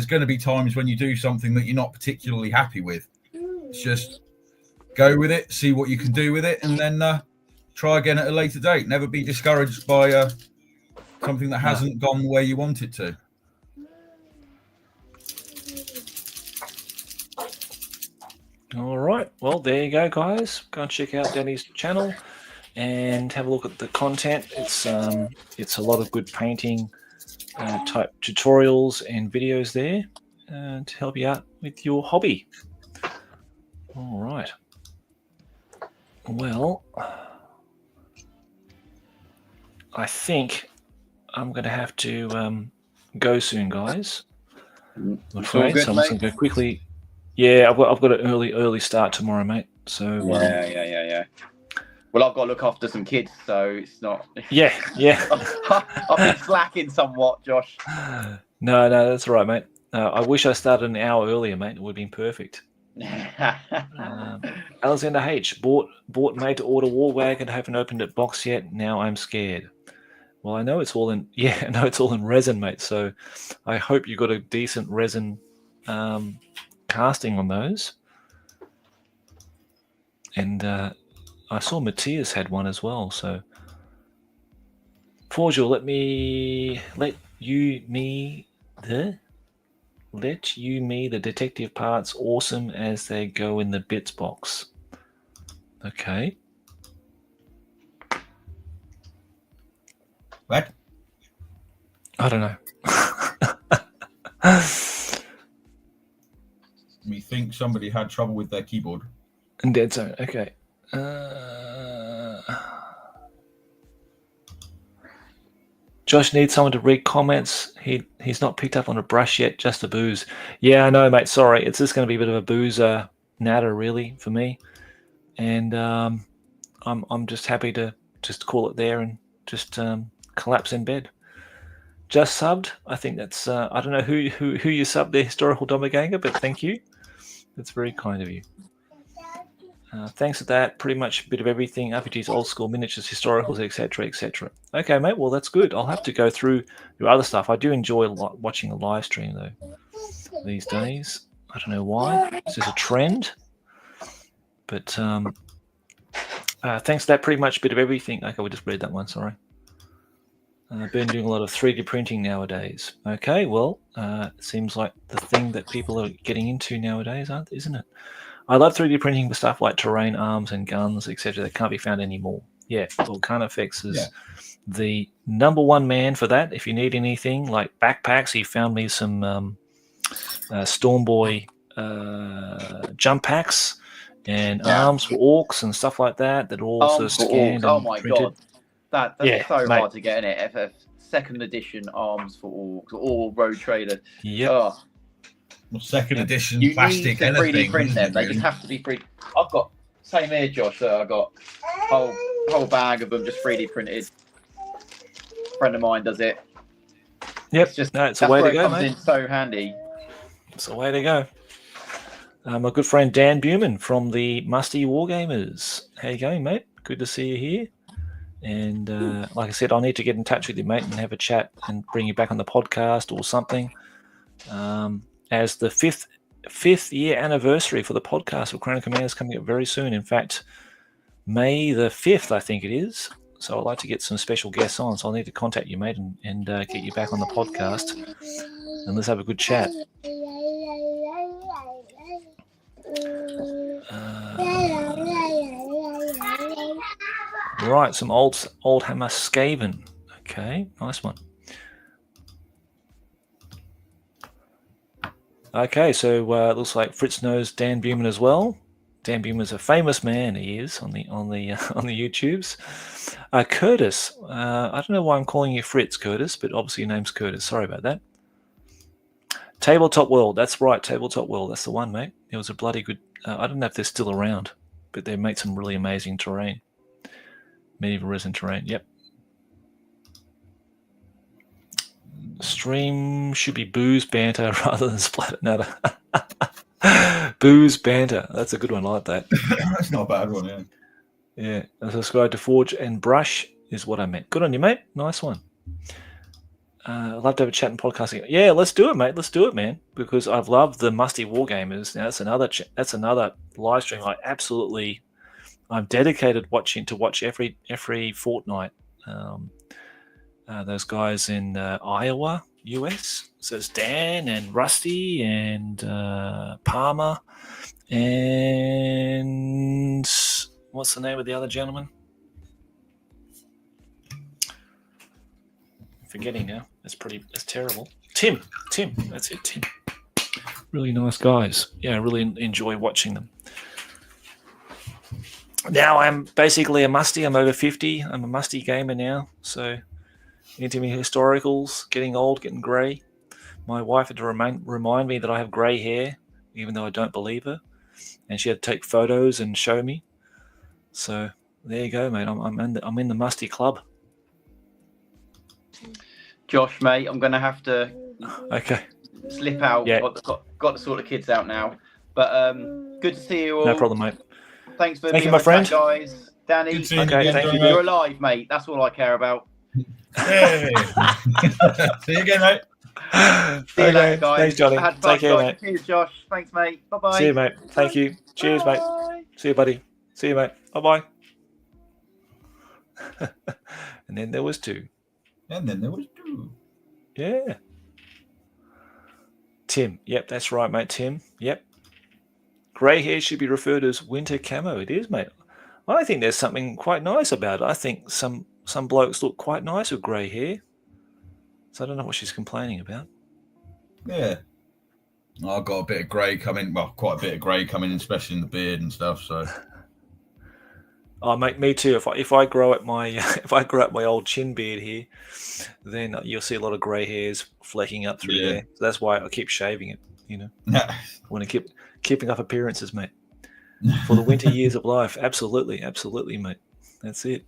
going to be times when you do something that you're not particularly happy with. It's just go with it, see what you can do with it, and then try again at a later date. Never be discouraged by something that hasn't gone the way you want it to. All right. Well, there you go, guys. Go and check out Danny's channel and have a look at the content. It's a lot of good painting type tutorials and videos there to help you out with your hobby. All right. Well, I think I'm going to have to go soon, guys. I'm afraid, so I'm just going to go quickly. Yeah, I've got an early start tomorrow, mate. So yeah. Well, I've got to look after some kids, so it's not. Yeah. I've been slacking somewhat, Josh. No, that's all right, mate. I wish I started an hour earlier, mate. It would have been perfect. Alexander H. Bought made to order war wagon. Haven't opened it box yet. Now I'm scared. Well, I know it's all in. Yeah, I know it's all in resin, mate. So I hope you got a decent resin casting on those. And I saw Matthias had one as well. So Forgil, let you me the detective parts awesome as they go in the bits box. Okay. What? I don't know. Me think somebody had trouble with their keyboard. And Dead Zone. Okay. Josh needs someone to read comments. He's not picked up on a brush yet, just a booze. Yeah, I know, mate. Sorry. It's just going to be a bit of a boozer natter, really, for me. And I'm just happy to just call it there and just collapse in bed. Just subbed. I think that's I don't know who you subbed there, Historical Doppelganger, but thank you. That's very kind of you. Thanks for that. Pretty much a bit of everything. RPGs, old school, miniatures, historicals, etc., etc. Okay, mate. Well, that's good. I'll have to go through your other stuff. I do enjoy watching a live stream, though, these days. I don't know why. Is this a trend? But thanks for that. Pretty much a bit of everything. Okay, we'll just read that one. Sorry. I've been doing a lot of 3D printing nowadays. Okay, well, it seems like the thing that people are getting into nowadays, isn't it? I love 3D printing for stuff like terrain, arms, and guns, etc. that can't be found anymore. Yeah, Volcanofx is the #1 man for that. If you need anything like backpacks, he found me some Stormboy jump packs and arms for orcs and stuff like that that are also scanned and printed. God. That's so hard to get in it. FF 2nd edition arms for orcs or Road Trader. Yep. Oh. Well, 2nd edition You plastic need to anything. 3D print them. They just have to be free. I've got same here, Josh. I've got a whole bag of them just 3D printed. A friend of mine does it. Yep. It's just it's a way to go, mate. in so handy. It's a way to go. My good friend Dan Buman from the Musty Wargamers. How you going, mate? Good to see you here. And like I said, I'll need to get in touch with you, mate, and have a chat and bring you back on the podcast or something. As the fifth year anniversary for the podcast of Crown of Command is coming up very soon. In fact, May the 5th, I think it is. So I'd like to get some special guests on. So I'll need to contact you, mate, and get you back on the podcast. And let's have a good chat. Right, some old Hammer Skaven. Okay, nice one. Okay, so it looks like Fritz knows Dan Buman as well. Dan Buma's a famous man. He is on the YouTubes. Curtis, I don't know why I'm calling you Fritz, Curtis, but obviously your name's Curtis. Sorry about that. Tabletop World, that's right. Tabletop World, that's the one, mate. It was a bloody good. I don't know if they're still around, but they made some really amazing terrain. Medieval resin terrain. Yep. Stream should be booze banter rather than splatter. Natter. Booze banter. That's a good one. I like that. That's not a bad one, yeah. Yeah. Subscribe to Forge and Brush is what I meant. Good on you, mate. Nice one. I'd love to have a chat and podcasting. Yeah, let's do it, mate. Let's do it, man. Because I've loved the Musty Wargamers. Now, that's another live stream. I'm dedicated to watch every fortnight. Those guys in Iowa, US. So it's Dan and Rusty and Palmer and what's the name of the other gentleman? I'm forgetting now. That's terrible. Tim. That's it, Tim. Really nice guys. Yeah, I really enjoy watching them. Now I'm basically a musty. I'm over 50. I'm a musty gamer now. So into me historicals, getting old, getting grey. My wife had to remind me that I have grey hair, even though I don't believe her. And she had to take photos and show me. So there you go, mate. I'm in the musty club. Josh, mate, I'm going to have to slip out. Yeah. Got to sort the kids out now. But good to see you all. No problem, mate. Thanks for Thank being you, my friend. chat, guys. Danny, Thank you. You're alive, mate. That's all I care about. Hey. See you again, mate. See you later, guys. Thanks, Jonny. Had fun, Take care, guys. mate. Cheers, Josh. Thanks, mate. Bye-bye. See you, mate. Thank you. Cheers, mate. See you, buddy. See you, mate. Bye-bye. And then there was two. Yeah. Tim. Yep, that's right, mate. Tim. Yep. Grey hair should be referred as winter camo. It is, mate. I think there's something quite nice about it. I think some blokes look quite nice with grey hair. So I don't know what she's complaining about. Yeah. I've got a bit of grey coming. Well, quite a bit of grey coming, especially in the beard and stuff. So. Oh, mate, me too. If I grow out my old chin beard here, then you'll see a lot of grey hairs flecking up through there. So that's why I keep shaving it. You know, I want to keeping up appearances, mate. For the winter years of life, absolutely, mate. That's it.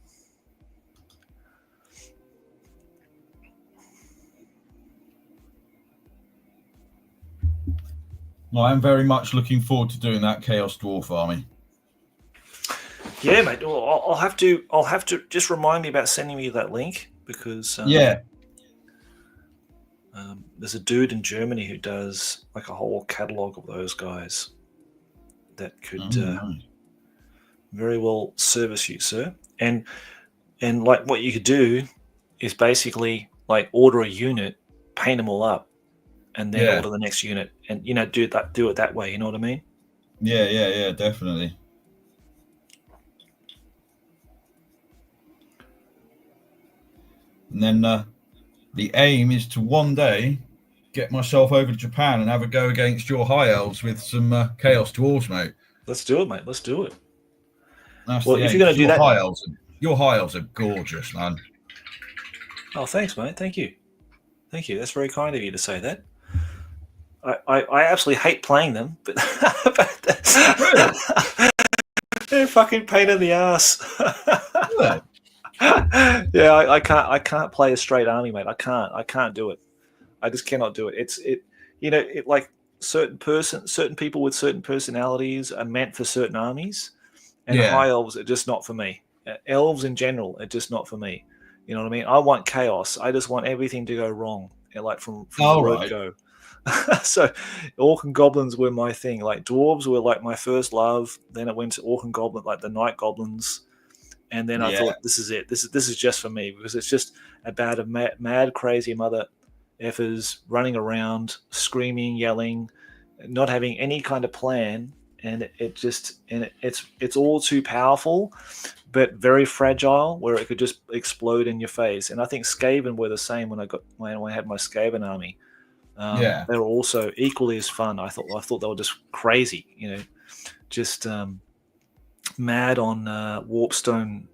Well, I'm very much looking forward to doing that Chaos Dwarf army. Yeah, mate. Well, I'll have to just remind me about sending me that link because there's a dude in Germany who does like a whole catalog of those guys that could very well service you, sir. And like what you could do is basically like order a unit, paint them all up, and then order the next unit, and do it that way. You know what I mean? Yeah, definitely. And then the aim is to one day get myself over to Japan and have a go against your high elves with some Chaos Dwarves, mate. Let's do it, mate. Let's do it. That's well, if you're going to do that, your high elves are gorgeous, man. Oh, thanks, mate. Thank you. That's very kind of you to say that. I absolutely hate playing them, but they're a fucking pain in the ass. Yeah, I can't play a straight army, mate. I can't do it. I just cannot do it. It like certain people with certain personalities are meant for certain armies, and high elves are just not for me. Elves in general are just not for me. You know what I mean? I want chaos. I just want everything to go wrong, like from the word go. So orc and goblins were my thing. Like dwarves were like my first love. Then it went to orc and goblin, like the night goblins. And then I thought, this is it. This is just for me, because it's just about a mad, crazy mother effers running around, screaming, yelling, not having any kind of plan, and it's all too powerful, but very fragile, where it could just explode in your face. And I think Skaven were the same when I had my Skaven army. They were also equally as fun. I thought they were just crazy, just mad on warpstone,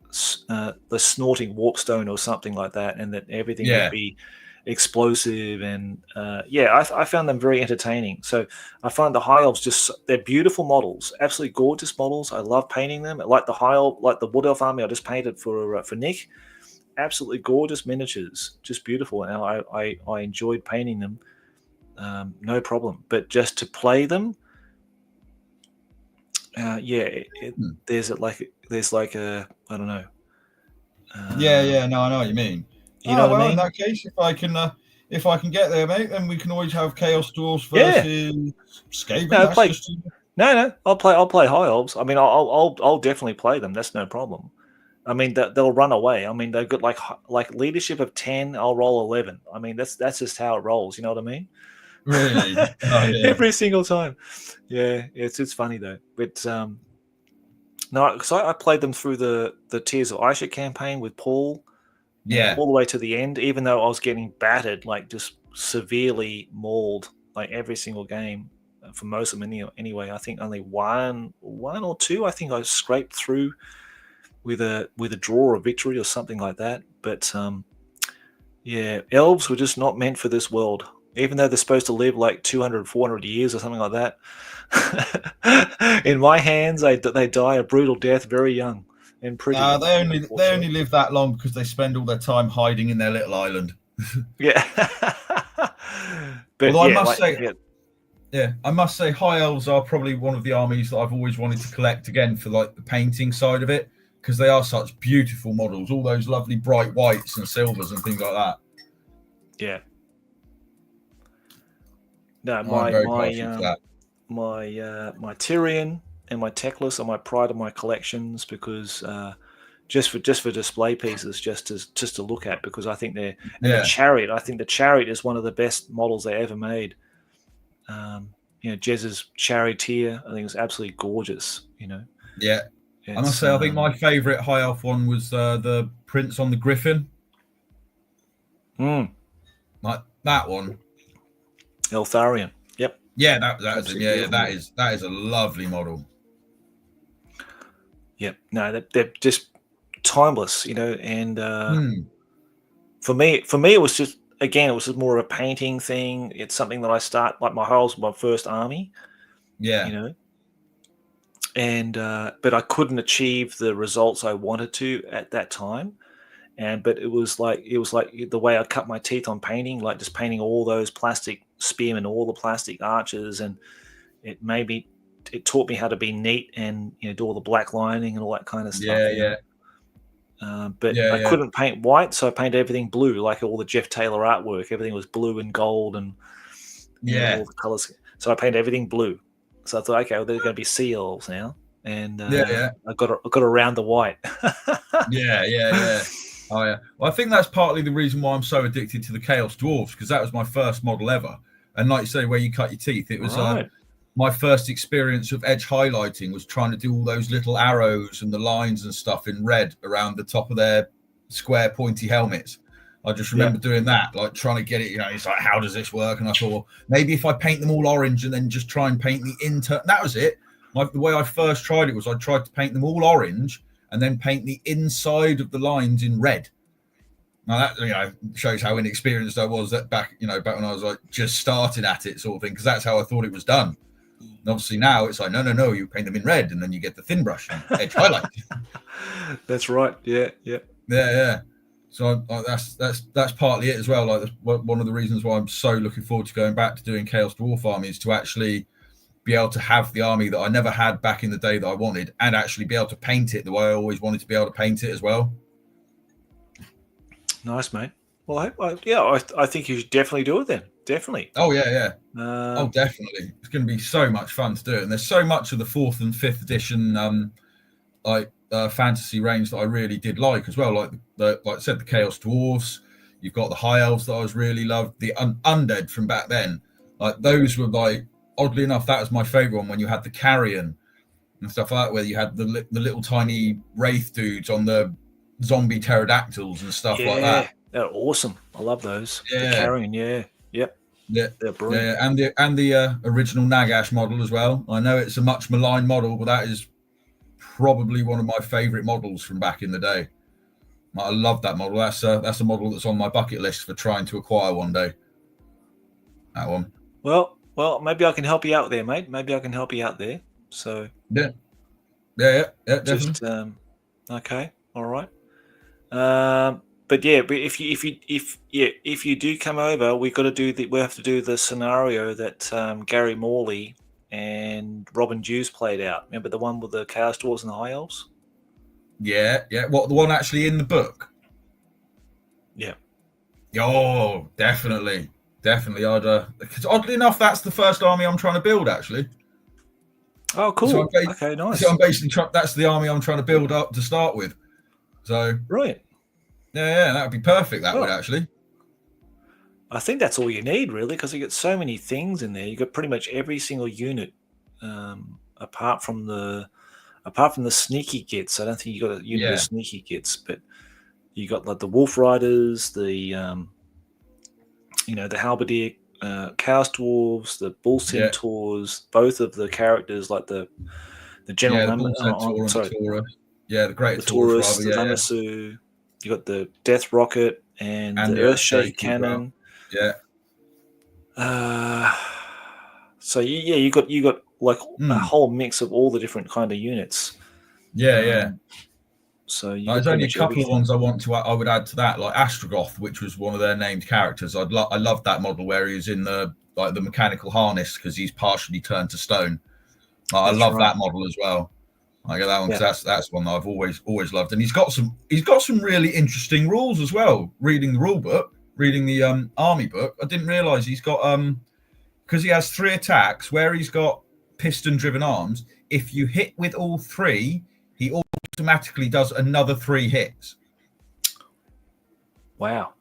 the snorting warpstone or something like that, and that everything would be explosive. And I found them very entertaining. So I find the high elves they're beautiful models, absolutely gorgeous models. I love painting them. Like the high elf, like the wood elf army I just painted for Nick. Absolutely gorgeous miniatures, just beautiful. And I enjoyed painting them, no problem. But just to play them, there's like a, I don't know. No, I know what you mean. You know what I mean? In that case, if I can get there, mate, then we can always have Chaos Dwarfs versus Skaven. No, I'll play high elves. I mean, I'll definitely play them. That's no problem. I mean, they'll run away. I mean, they've got like leadership of 10. I'll roll 11. I mean, that's just how it rolls. You know what I mean? Really? Oh, yeah. Every single time. Yeah, it's funny though. But no, because I played them through the Tears of Aisha campaign with Paul. Yeah, all the way to the end, even though I was getting battered, like just severely mauled, like every single game for most of them. Anyway, I think only one or two. I think I scraped through with a draw or victory or something like that. But elves were just not meant for this world, even though they're supposed to live like 200, 400 years or something like that. In my hands, they die a brutal death very young. They only live that long because they spend all their time hiding in their little island. Yeah. But I must say, high elves are probably one of the armies that I've always wanted to collect again for like the painting side of it, because they are such beautiful models. All those lovely bright whites and silvers and things like that. Yeah. No, my Tyrion and my Teclis are my pride of my collections, because just for display pieces, just to look at, because I think the Chariot. I think the Chariot is one of the best models they ever made. Jez's Charioteer, I think it's absolutely gorgeous. Yeah, I must say, I think my favourite high elf one was the Prince on the Griffin. Like that one. Eltharion. Yep. Yeah, that was it. Yeah, that is a lovely model. Yep. No, they're just timeless, and for me it was just more of a painting thing. It's something that I start, like my whole my first army. Yeah. And but I couldn't achieve the results I wanted to at that time. But it was like the way I cut my teeth on painting, like just painting all those plastic spearmen, all the plastic archers, and it taught me how to be neat and do all the black lining and all that kind of stuff. I couldn't paint white, so I painted everything blue, like all the Jeff Taylor artwork. Everything was blue and gold, and all the colors. So I painted everything blue. So I thought, okay, well, there's going to be sea elves now, and I got around the white. Yeah. Oh yeah. Well, I think that's partly the reason why I'm so addicted to the Chaos Dwarfs, because that was my first model ever. And like you say, where you cut your teeth, it was my first experience of edge highlighting was trying to do all those little arrows and the lines and stuff in red around the top of their square pointy helmets. I just remember doing that, like trying to get it, it's like, how does this work? And I thought, maybe if I paint them all orange and then just try and paint the that was it. The way I first tried it was I tried to paint them all orange and then paint the inside of the lines in red. Now that shows how inexperienced I was back when I was like just starting at it, sort of thing, because that's how I thought it was done. And obviously now it's like no, you paint them in red and then you get the thin brush and edge highlight. That's right. Yeah. So that's partly it as well. Like one of the reasons why I'm so looking forward to going back to doing Chaos Dwarf armies, to actually be able to have the army that I never had back in the day that I wanted, and actually be able to paint it the way I always wanted to be able to paint it as well. Nice, mate. Well, I think you should definitely do it then. Definitely. Oh yeah. Definitely. It's going to be so much fun to do it, and there's so much of the 4th and 5th edition fantasy range that I really did like as well. Like I said, the Chaos Dwarfs. You've got the High Elves that I was really loved. The Undead from back then. Like those were like, oddly enough, that was my favorite one, when you had the Carrion and stuff like that, where you had the little tiny wraith dudes on the zombie pterodactyls and stuff like that. They're awesome. I love those. Yeah. The Carrion, yeah. Yep. Yeah, They're brilliant. yeah, and the original Nagash model as well. I know it's a much maligned model, but that is probably one of my favourite models from back in the day. I love that model. That's a model that's on my bucket list for trying to acquire one day. That one. Well, maybe I can help you out there, mate. Maybe I can help you out there. So Yeah, definitely. just okay, all right. But yeah, but if you do come over, we have to do the scenario that Gary Morley and Robin Dews played out. Remember the one with the Chaos Dwarves and the High Elves? Yeah. What, the one actually in the book? Yeah. Oh, definitely. I'd because oddly enough, that's the first army I'm trying to build actually. Oh, cool. So okay, nice. So I'm basically that's the army I'm trying to build up to start with. So brilliant. Yeah, that would be perfect. That would actually. I think that's all you need, really, because you get so many things in there. You got pretty much every single unit, apart from the sneaky gits. I don't think you got a unit of sneaky gits, but you got like the Wolf Riders, the the Halberdier, Chaos Dwarves, the Bull Centaurs, both of the characters, like the General the Bull Centaur and the Taurus. Yeah, the Great Taurus, the Lamassu. You got the Death Rocket and the Earthshake Cannon. Well. Yeah. So you got like a whole mix of all the different kind of units. Yeah. So there's only a couple of ones I would add to that, like Astrogoth, which was one of their named characters. I love that model where he's in the mechanical harness because he's partially turned to stone. I love that model as well. I get that one because that's one that I've always loved, and he's got some really interesting rules as well. Reading the rule book, reading the army book, I didn't realize he's got because he has 3 attacks where he's got piston driven arms. If you hit with all 3, he automatically does another 3 hits. Wow.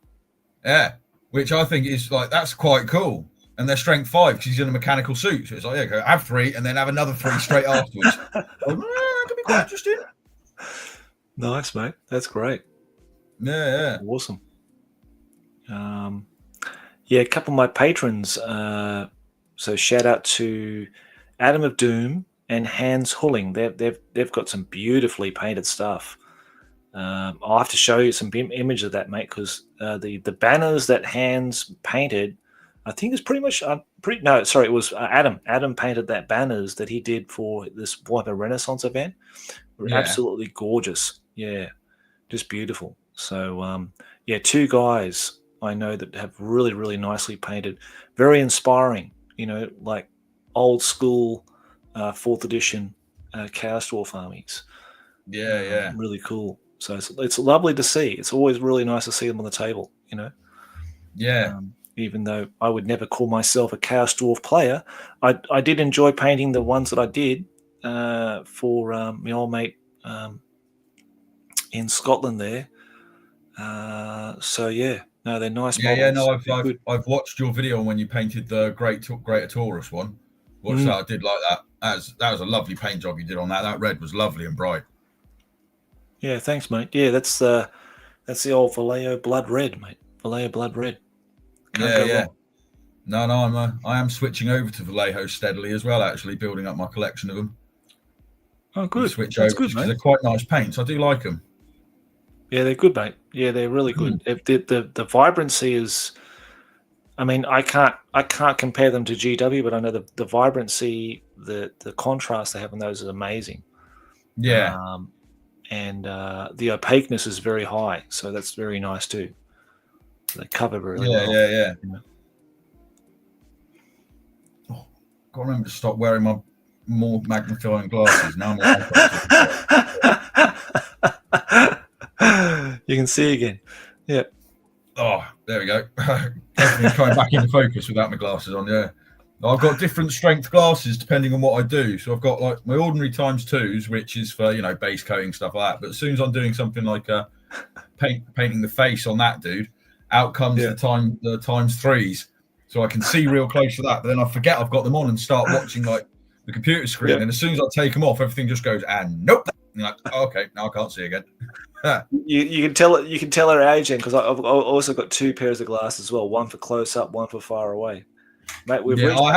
Yeah, which I think is that's quite cool. And they're strength 5 because he's in a mechanical suit. So it's like, go have 3 and then have another 3 straight afterwards. That could be quite interesting. Nice, mate. That's great. Yeah. Awesome. A couple of my patrons. So shout out to Adam of Doom and Hans Hulling. They've got some beautifully painted stuff. I'll have to show you some image of that, mate, because the banners that Hans painted, I think it's pretty much it was Adam. Adam painted that banners that he did for this Warhammer Renaissance event. Were absolutely gorgeous. Yeah, just beautiful. So 2 guys I know that have really, really nicely painted, very inspiring. Like old school 4th edition Chaos Dwarf armies. Yeah. Really cool. So it's lovely to see. It's always really nice to see them on the table. Yeah. Even though I would never call myself a Chaos Dwarf player, I did enjoy painting the ones that I did for my old mate in Scotland there. No, they're nice models. I've watched your video when you painted the Greater Taurus one. Watched that. I did like that. That was a lovely paint job you did on that. That red was lovely and bright. Yeah, thanks, mate. Yeah, that's the old Vallejo Blood Red, mate. Vallejo Blood Red. Can't go wrong. No, I am switching over to Vallejo steadily as well. Actually, building up my collection of them. Oh, good. Switch That's over good, mate. They're quite nice paints. I do like them. Yeah, they're good, mate. Yeah, they're really good. The vibrancy is, I mean, I can't compare them to GW, but I know the vibrancy, the contrast they have in those is amazing. Yeah. And the opaqueness is very high, so that's very nice too. They cover very well. Yeah. Oh, got to remember to stop wearing my more magnifying glasses now. You can see again. Yeah. Oh, there we go. Definitely coming back into focus without my glasses on. Yeah. I've got different strength glasses depending on what I do. So I've got like my ordinary ×2s, which is for base coating stuff like that. But as soon as I'm doing something like painting the face on that dude, out comes the ×3s, so I can see real close to that. But then I forget I've got them on and start watching like the computer screen. And as soon as I take them off, everything just goes and nope. And you're like, oh, okay, now I can't see again. You can tell her age, because I've also got 2 pairs of glasses as well, one for close up, one for far away. Mate, we've Yeah, reached I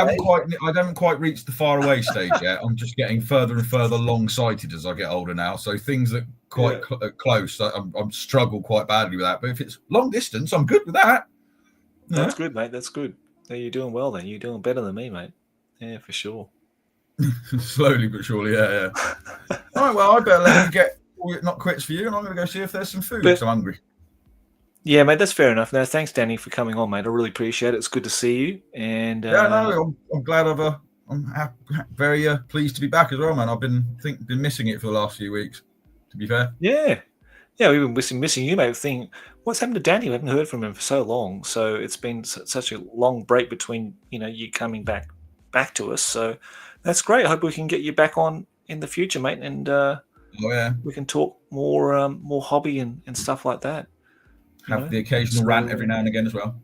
haven't quite reached the far away stage yet. I'm just getting further and further long sighted as I get older now. So things that quite close, I'm struggle quite badly with that. But if it's long distance, I'm good with that. Yeah. That's good, mate. That's good. Yeah, you're doing well then. You're doing better than me, mate. Yeah, for sure. Slowly but surely, yeah. All right, well, I better let you get all your not quits for you, and I'm going to go see if there's some food because I'm hungry. Yeah, mate, that's fair enough. No, thanks, Danny, for coming on, mate. I really appreciate it. It's good to see you. And I'm glad I'm very pleased to be back as well, man. I've been missing it for the last few weeks, to be fair. Yeah, we've been missing you, mate. Think what's happened to Danny? We haven't heard from him for so long. So it's been such a long break between you coming back to us. So that's great. I hope we can get you back on in the future, mate. And we can talk more hobby and stuff like that. Have the occasional rant every now and again as well.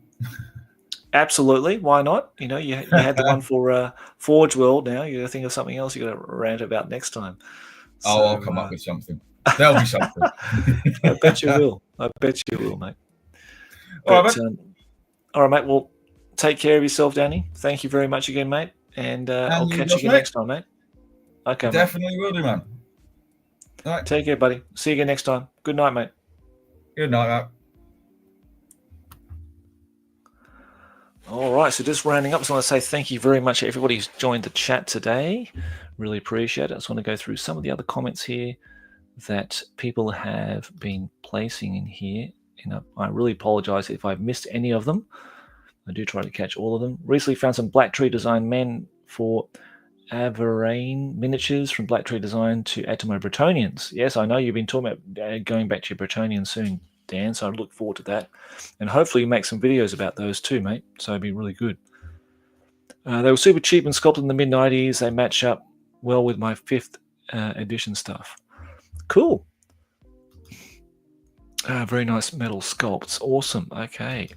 Absolutely, why not? You had the one for Forge World. Now you got to think of something else you got to rant about next time. So, I'll come up with something. There'll be something. I bet you will. Mate. All right, mate. Well, take care of yourself, Danny. Thank you very much again, mate. And I'll catch you again next time, mate. Okay, definitely will do, man. All right. Take care, buddy. See you again next time. Good night, mate. Good night, mate. All right, so just rounding up, I just want to say thank you very much to everybody who's joined the chat today. Really appreciate it. I just want to go through some of the other comments here that people have been placing in here. I really apologize if I've missed any of them. I do try to catch all of them. Recently found some Black Tree Design men for Averane miniatures from Black Tree Design to add to my Bretonians. Yes, I know you've been talking about going back to your Bretonians soon, Dan, so I look forward to that. And hopefully you make some videos about those too, mate. So it'd be really good. They were super cheap and sculpted in the mid-90s. They match up well with my 5th edition stuff. Cool. Very nice metal sculpts. Awesome. Okay.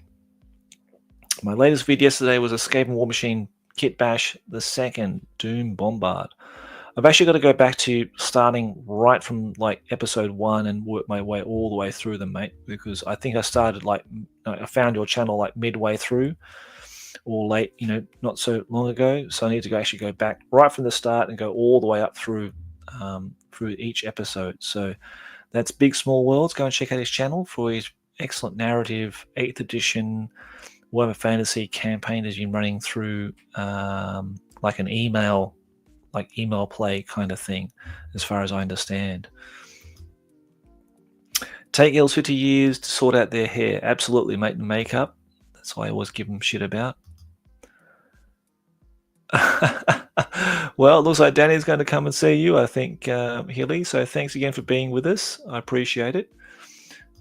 My latest vid yesterday was Escape and War Machine Kit Bash, the 2nd Doom Bombard. I've actually got to go back to starting right from like episode 1 and work my way all the way through them, mate, because I think I started I found your channel like midway through or late, not so long ago. So I need to actually go back right from the start and go all the way up through each episode. So that's Big Small Worlds. Go and check out his channel for his excellent narrative 8th edition Warhammer Fantasy campaign has been running through like an email play kind of thing, as far as I understand. Take girls 50 years to sort out their hair. Absolutely, mate, and makeup. That's why I always give them shit about. Well, it looks like Danny's going to come and see you, I think, Hilly. So thanks again for being with us. I appreciate it.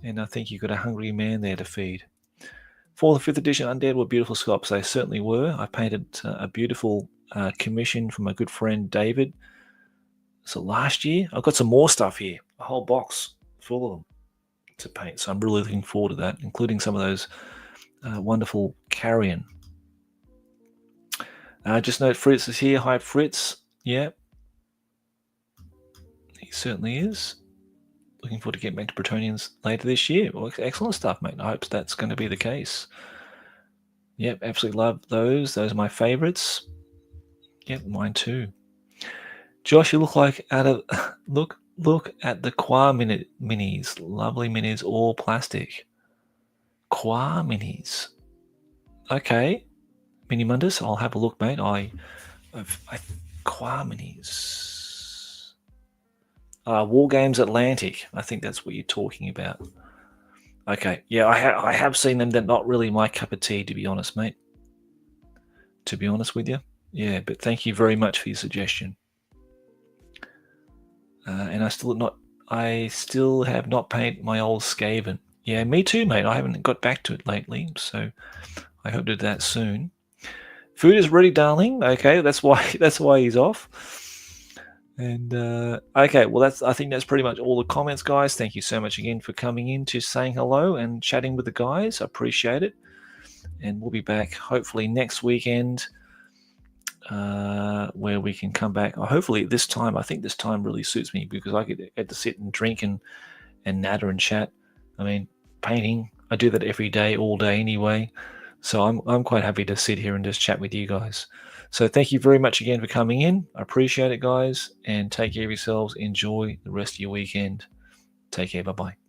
And I think you've got a hungry man there to feed. 4th and 5th edition Undead were beautiful sculpts. They certainly were. I painted a beautiful commission from my good friend David. So last year, I've got some more stuff here, a whole box full of them to paint. So I'm really looking forward to that, including some of those wonderful carrion. Just note Fritz is here. Hi, Fritz. Yeah, he certainly is. Looking forward to getting back to Bretonians later this year. Well, excellent stuff, mate. I hope that's going to be the case. Yep, absolutely love those. Those are my favorites. Yep, mine too. Josh, you look like look at the Qua minis. Lovely minis, all plastic. Qua minis. Okay, Mini Mundus. I'll have a look, mate. Qua minis. War Games Atlantic. I think that's what you're talking about. Okay, yeah, I have seen them. They're not really my cup of tea, to be honest, mate. To be honest with you. Yeah, but thank you very much for your suggestion. And I still have not painted my old Skaven. Yeah, me too, mate. I haven't got back to it lately, so I hope to do that soon. Food is ready, darling. Okay, that's why he's off. And okay, well, I think that's pretty much all the comments, guys. Thank you so much again for coming in to saying hello and chatting with the guys. I appreciate it. And we'll be back hopefully next weekend, where we can come back. Hopefully this time. I think this time really suits me because I get to sit and drink and natter and chat. I mean, painting. I do that every day, all day anyway. So I'm quite happy to sit here and just chat with you guys. So thank you very much again for coming in. I appreciate it, guys, and take care of yourselves. Enjoy the rest of your weekend. Take care. Bye-bye.